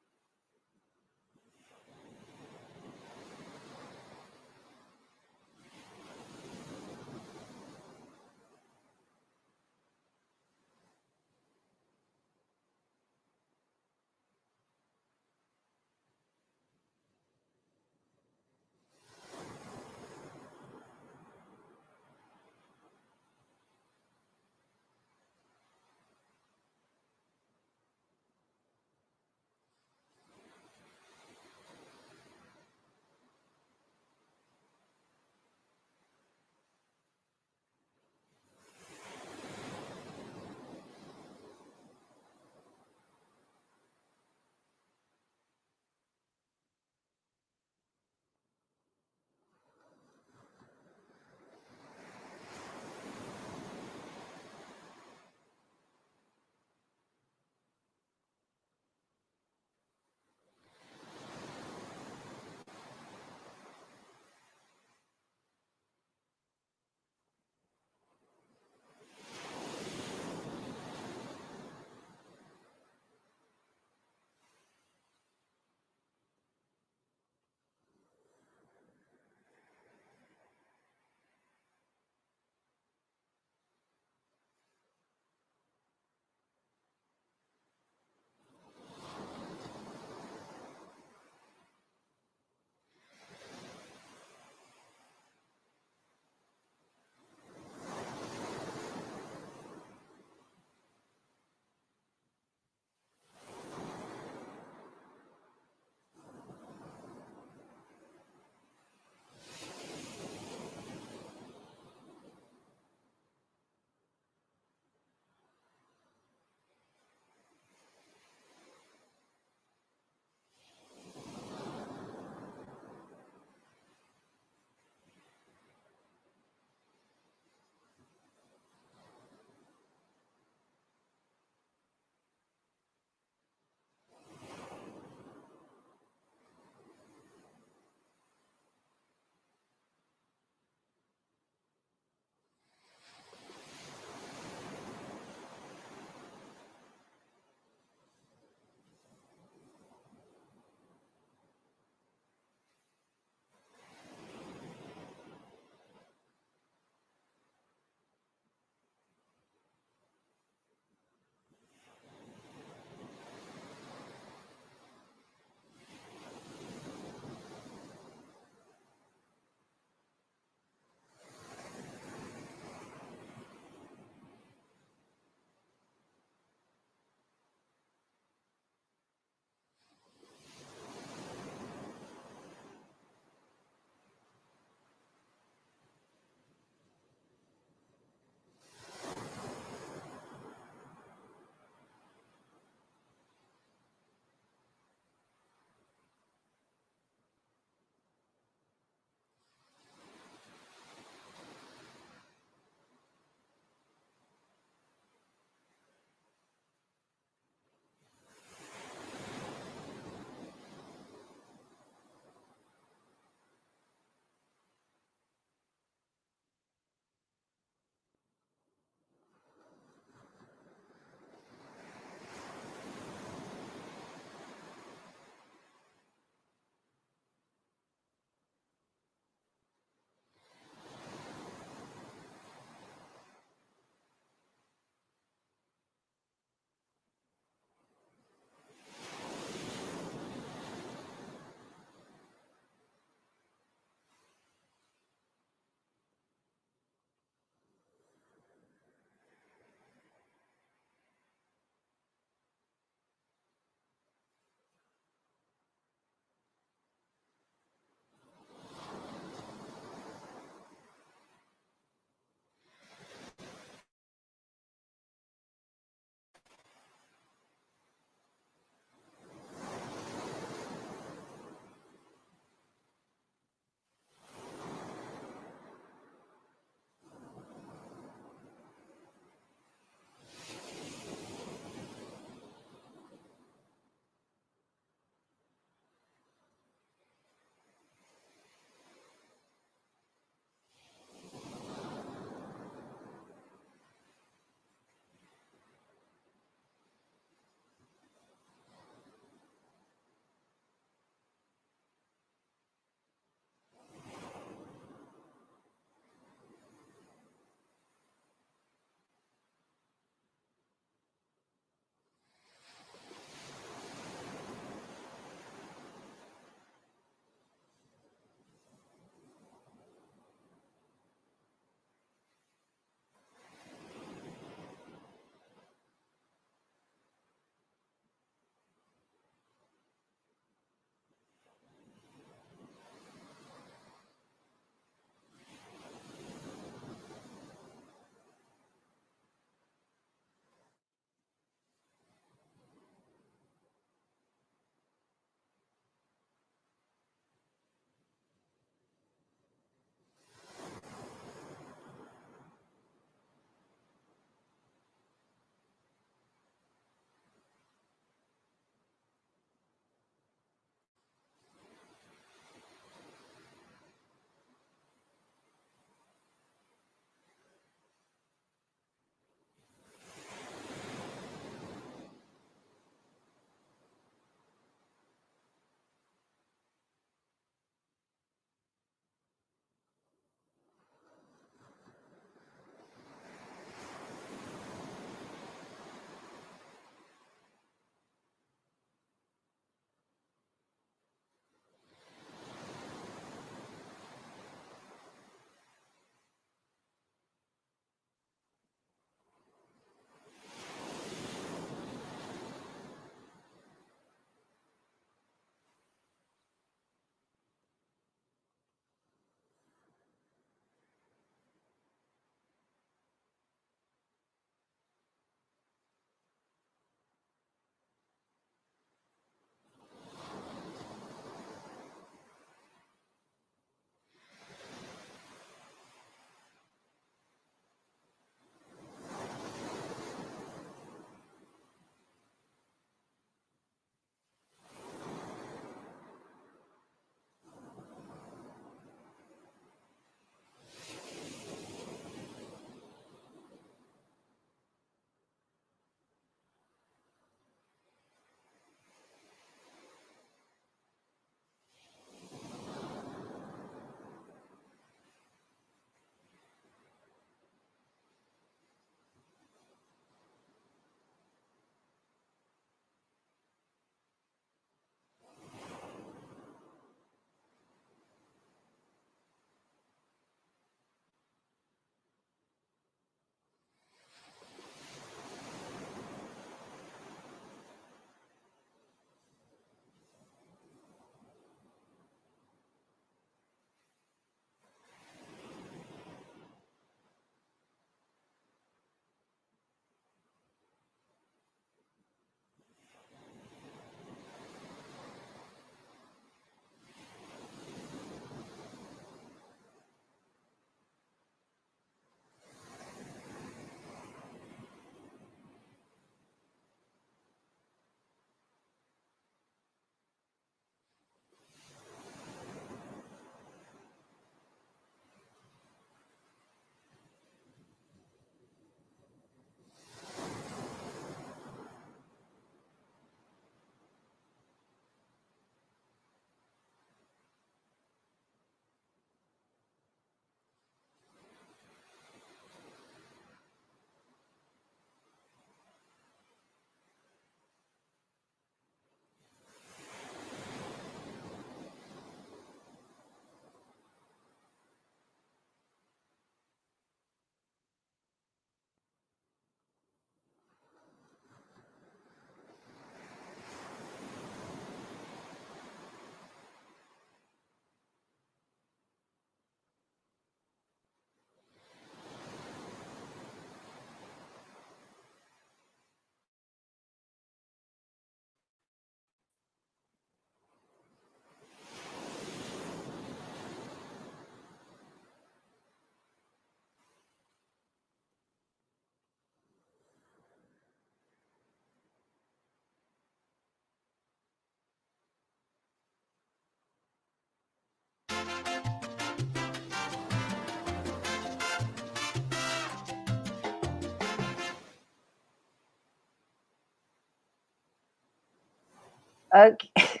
Okay.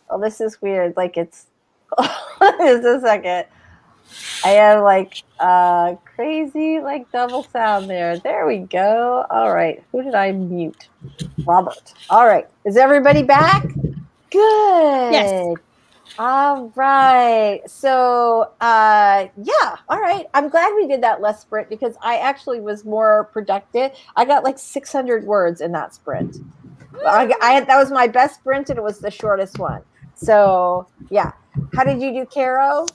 Well, this is weird. Like it's just a second. I have like crazy like double sound there. There we go. All right. Who did I mute? Robert. All right. Is everybody back? Good. Yes. All right. So yeah. All right. I'm glad we did that less sprint because I actually was more productive. I got like 600 words in that sprint. That was my best sprint and it was the shortest one. So yeah. How did you do, Caro?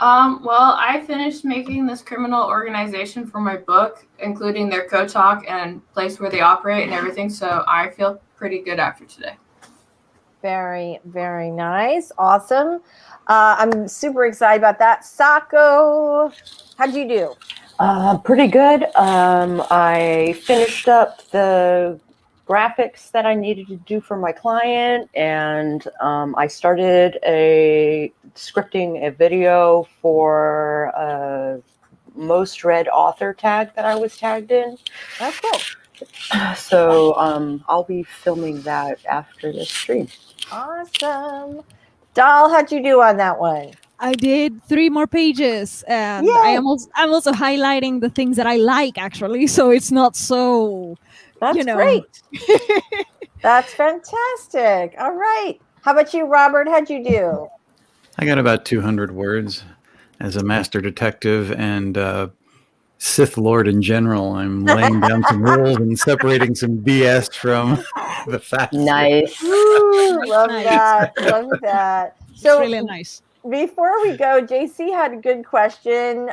Well, I finished making this criminal organization for my book, including their code talk and place where they operate and everything. So I feel pretty good after today. Very, very nice. Awesome. I'm super excited about that. Sako, how'd you do? Pretty good. I finished up the graphics that I needed to do for my client, and I started scripting a video for a most read author tag that I was tagged in. Oh, cool. So I'll be filming that after this stream. Awesome. Doll, how'd you do on that one? I did 3 more pages, and Yay! I'm also highlighting the things that I like, actually, so it's not so, That's you know. great. That's fantastic. All right. How about you, Robert? How'd you do? I got about 200 words. As a master detective and Sith Lord in general, I'm laying down some rules and separating some BS from the facts. Nice. Ooh, love Nice. that. Love that. It's So really nice. before we go, JC had a good question.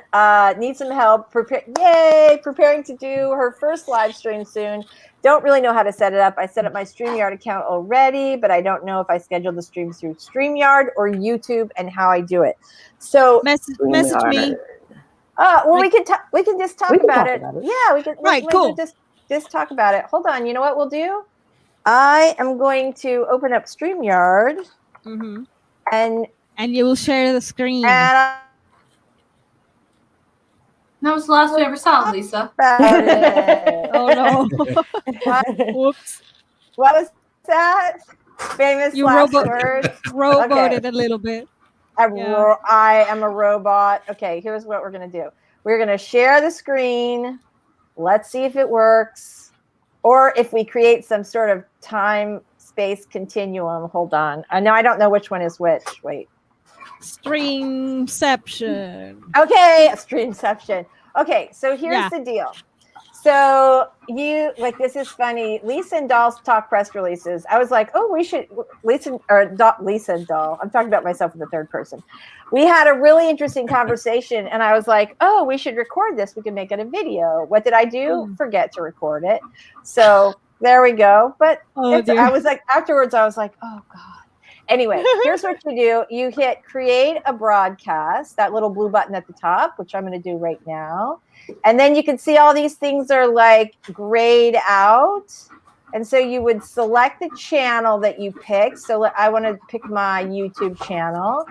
Needs some help. Preparing to do her first live stream soon. Don't really know how to set it up. I set up my StreamYard account already, but I don't know if I schedule the streams through StreamYard or YouTube and how I do it. So Message me. well, we can just talk about it. Yeah, we can. Right, we cool. can just talk about it. Hold on. You know what we'll do? I am going to open up StreamYard Mm-hmm. and And you will share the screen. That was the last we ever saw, Lisa. about it. Oh no. Whoops. What was that? Famous You last robot- words. Roboted a little bit. Yeah. I am a robot. Okay, here's what we're going to do. We're going to share the screen. Let's see if it works. Or if we create some sort of time-space continuum. Hold on. I don't know which one is which. Wait. Streamception. Okay, Streamception. Okay, so here's the deal. So this is funny. Lisa and Doll's talk press releases. I was like, oh, we should, Lisa and Doll. I'm talking about myself in the third person. We had a really interesting conversation and I was like, oh, we should record this. We can make it a video. What did I do? Forget to record it. So there we go. But I was like, afterwards, I was like, oh God. Anyway, here's what you do. You hit create a broadcast, that little blue button at the top, which I'm going to do right now. And then you can see all these things are like grayed out. And so you would select the channel that you pick. So I want to pick my YouTube channel.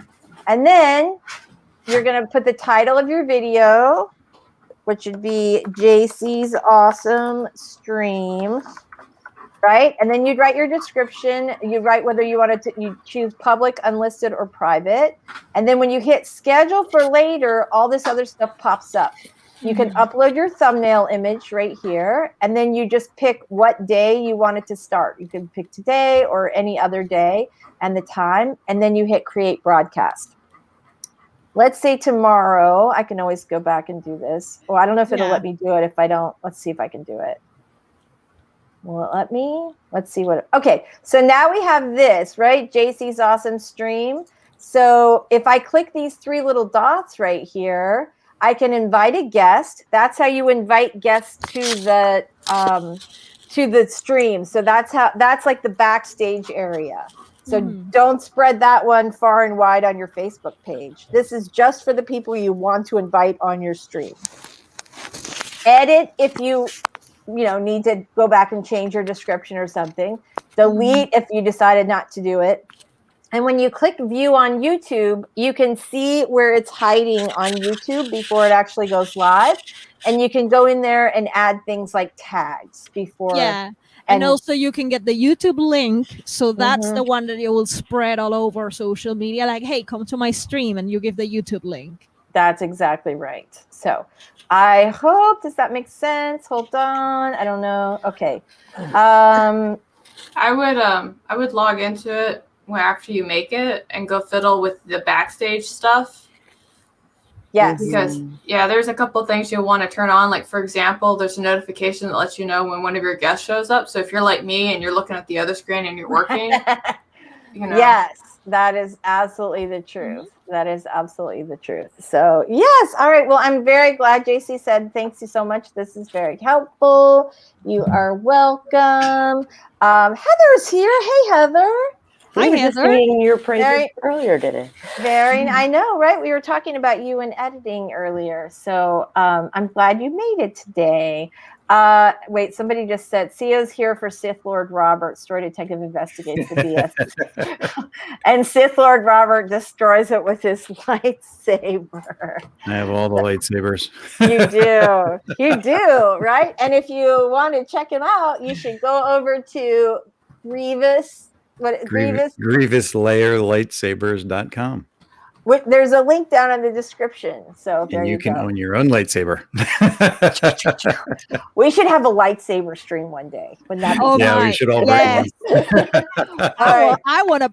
And then you're going to put the title of your video, which would be JC's Awesome Stream. Right? And then you'd write your description. You'd write whether you wanted to, you choose public, unlisted, or private. And then when you hit schedule for later, all this other stuff pops up. You can upload your thumbnail image right here. And then you just pick what day you want it to start. You can pick today or any other day and the time. And then you hit create broadcast. Let's say tomorrow. I can always go back and do this. Well, I don't know if it'll let me do it. If I don't, let's see if I can do it. Will it let me? Let's see what. Okay, so now we have this, right? JC's Awesome Stream. So if I click these 3 little dots right here, I can invite a guest. That's how you invite guests to the stream. So that's like the backstage area. So don't spread that one far and wide on your Facebook page. This is just for the people you want to invite on your stream. Edit if you need to go back and change your description or something. Delete if you decided not to do it. And when you click view on YouTube, you can see where it's hiding on YouTube before it actually goes live. And you can go in there and add things like tags before. Yeah. And also you can get the YouTube link. So that's Mhm. the one that you will spread all over social media. Like, hey, come to my stream, and you give the YouTube link. That's exactly right. So I hope, does that make sense? Hold on. I don't know. Okay. I would log into it after you make it and go fiddle with the backstage stuff. Yes. Because there's a couple things you'll want to turn on. Like, for example, there's a notification that lets you know when one of your guests shows up. So if you're like me and you're looking at the other screen and you're working, you know. Yes, that is absolutely the truth. That is absolutely the truth. So yes. All right. Well, I'm very glad JC said thanks you so much. This is very helpful. You are welcome. Heather's here. Hey, Heather. Hi, We were just Heather. singing your praises Very- earlier today. I know, right? We were talking about you in editing earlier. So I'm glad you made it today. Wait, somebody just said, Sio's here for Sith Lord Robert. Story detective investigates the BS. And Sith Lord Robert destroys it with his lightsaber. I have all the lightsabers. You do. You do, right? And if you want to check him out, you should go over to Grievous. Grievous Layer Lightsabers.com. There's a link down in the description. So there And you can go. own your own lightsaber. We should have a lightsaber stream one day. Wouldn't that be Oh Yeah, my. we should all Yes. write one. I want a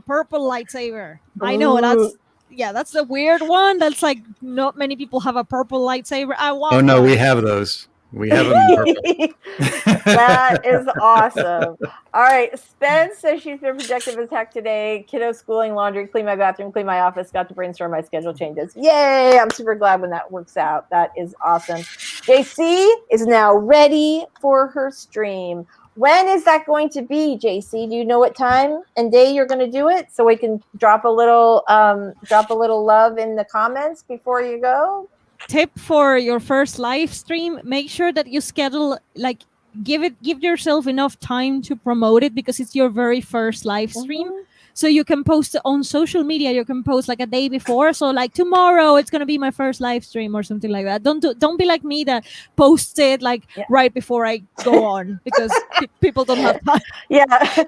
purple lightsaber. I know that's the weird one. That's like not many people have a purple lightsaber. I want. Oh no, one. we have those. We have them in purple. That is awesome. All right. Spence says she's been productive as heck today. Kiddo schooling, laundry, clean my bathroom, clean my office, got to brainstorm my schedule changes. Yay. I'm super glad when that works out. That is awesome. JC is now ready for her stream. When is that going to be, JC? Do you know what time and day you're going to do it? So we can drop a little love in the comments before you go. Tip for your first live stream: make sure that you schedule, like, give yourself enough time to promote it, because it's your very first live stream. So you can post on social media. You can post like a day before. So like tomorrow, it's gonna be my first live stream or something like that. Don't be like me that posts it like right before I go on, because people don't have time. Yeah.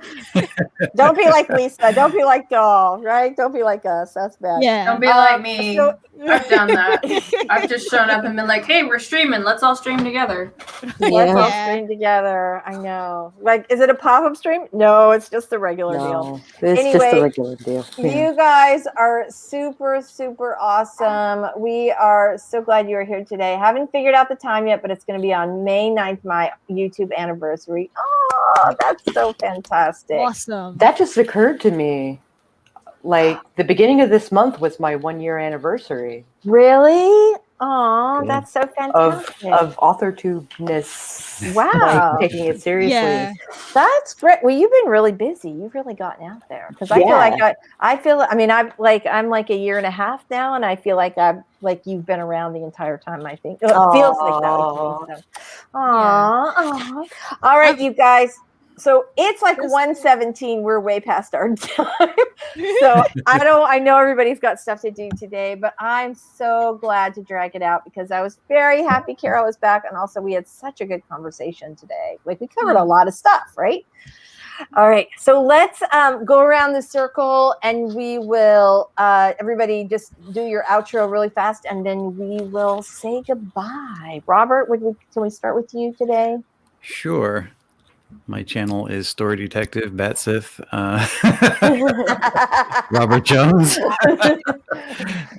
Don't be like Lisa. Don't be like Doll, right? Don't be like us. That's bad. Yeah. Don't be like me. so- I've done that. I've just shown up and been like, hey, we're streaming. Let's all stream together. Let's all Yeah. stream together. I know. Like, is it a pop-up stream? No, it's just the regular deal. No, it's just Anyway, a regular deal. Yeah. You guys are super, super awesome. We are so glad you are here today. Haven't figured out the time yet, but it's going to be on May 9th, my YouTube anniversary. Oh, that's so fantastic. Awesome. That just occurred to me. Like, the beginning of this month was my 1-year anniversary Really? Oh, that's so fantastic. of AuthorTube-ness. Wow. Like, taking it seriously. Yeah. That's great. Well, you've been really busy. You've really gotten out there, because I feel like I'm like a year and a half now, and I feel like you've been around the entire time. I think it feels like that. With me, so. Aww. All right, you guys. So it's like 1:17. We're way past our time. So I know everybody's got stuff to do today, but I'm so glad to drag it out, because I was very happy Carol was back, and also we had such a good conversation today. Like, we covered a lot of stuff, right? All right, so let's go around the circle, and we will everybody just do your outro really fast, and then we will say goodbye. Robert, can we start with you today? Sure. My channel is Story Detective Batsith Robert Jones.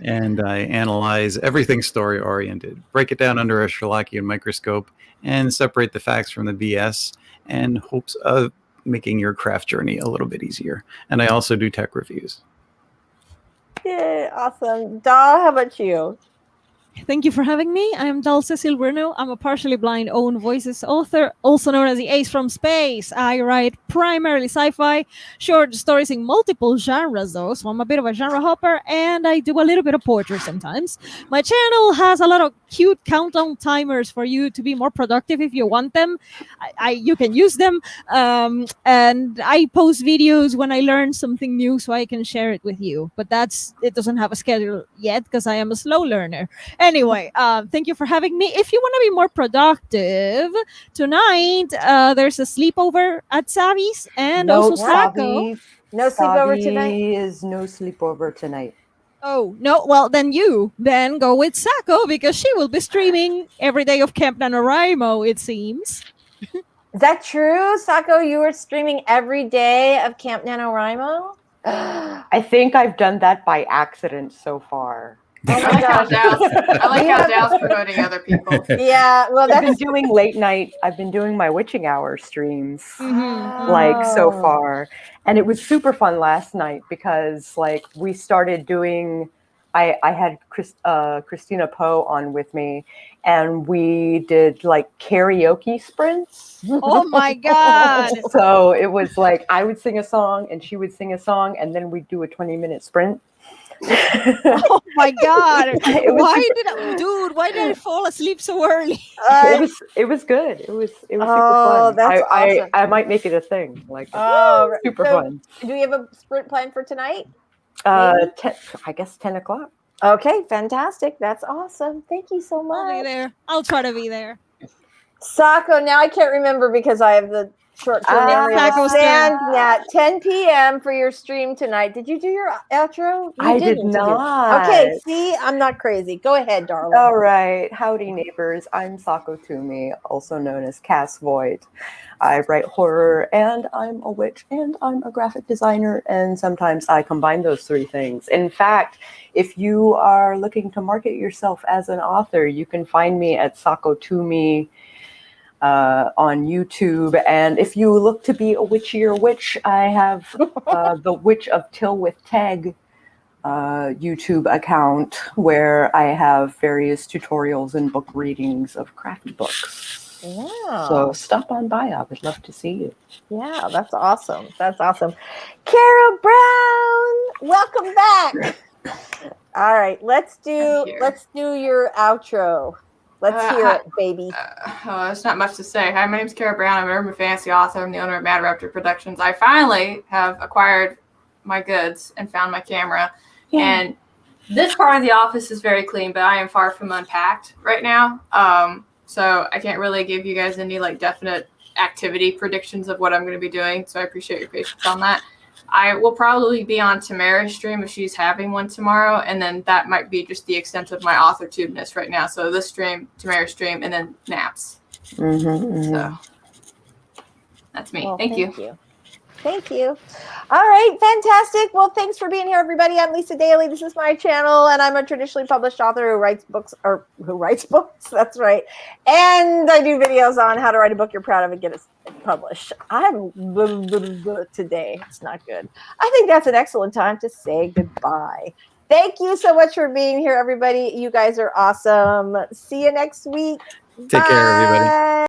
And I analyze everything story oriented, break it down under a Sherlockian microscope, and separate the facts from the BS, in hopes of making your craft journey a little bit easier. And I also do tech reviews. Yeah, awesome. Dahl, how about you? Thank you for having me. I'm Cecil Runo. I'm a partially blind own voices author, also known as the Ace from Space. I write primarily sci-fi, short stories in multiple genres though, so I'm a bit of a genre hopper, and I do a little bit of poetry sometimes. My channel has a lot of cute countdown timers for you to be more productive if you want them. You can use them. And I post videos when I learn something new so I can share it with you. But it doesn't have a schedule yet because I am a slow learner. Anyway, thank you for having me. If you want to be more productive, tonight there's a sleepover at SAVY'S, and also Sacco. No sleepover Savvy tonight. is no sleepover tonight. Oh, no. Well, then go with Sacco because she will be streaming every day of Camp NaNoWriMo, it seems. Is that true, Sacco? You were streaming every day of Camp NaNoWriMo? I think I've done that by accident so far. Oh I my like how gosh. Dal's promoting other people. Yeah, well, I've been that's doing late night. I've been doing my witching hour streams Mhm. like so Oh. far, and it was super fun last night because like we started doing. I had Christina Poe on with me, and we did like karaoke sprints. Oh, my God. So it was like I would sing a song and she would sing a song, and then we'd do a 20-minute sprint. Oh, my God. It was Why did I fall asleep so early? it was good. It was super Oh, fun. that's awesome. I might make it a thing. Like Oh, right. super So, fun. do we have a sprint plan for tonight? 10, I guess 10 o'clock. Okay, fantastic. That's awesome. Thank you so I'll be much. there. I'll try to be there. Sacco, now I can't remember because I have the short-term memory. Sacco's Stand at 10 p.m. for your stream tonight. Did you do your outro? You I did didn't, you? not. Okay, see, I'm not crazy. Go ahead, darling. All right. Howdy, neighbors. I'm Sako Toomey, also known as Cass Voigt. I write horror, and I'm a witch, and I'm a graphic designer, and sometimes I combine those three things. In fact, if you are looking to market yourself as an author, you can find me at Sako Toomey on YouTube. And if you look to be a witchier witch, I have the Witch of Tilwith Teg YouTube account where I have various tutorials and book readings of crafty books. Wow. So stop on by. I would love to see you. Yeah, that's awesome. That's awesome. Carol Brown, welcome back. All right, let's do your outro. Let's hear it, baby. There's not much to say. Hi, my name's Kara Brown. I'm an urban fantasy author. I'm the owner of Mad Raptor Productions. I finally have acquired my goods and found my camera. Yeah. And this part of the office is very clean, but I am far from unpacked right now. So I can't really give you guys any like definite activity predictions of what I'm going to be doing. So I appreciate your patience on that. I will probably be on Tamara's stream if she's having one tomorrow, and then that might be just the extent of my AuthorTube-ness right now. So this stream, Tamara's stream, and then naps. So that's me. Well, thank you. Thank you. All right, fantastic. Well, thanks for being here, everybody. I'm Lisa Daly. This is my channel, and I'm a traditionally published author who writes books. That's right. And I do videos on how to write a book you're proud of and get it published. I'm today. It's not good. I think that's an excellent time to say goodbye. Thank you so much for being here, everybody. You guys are awesome. See you next week. Take care, everybody. Bye.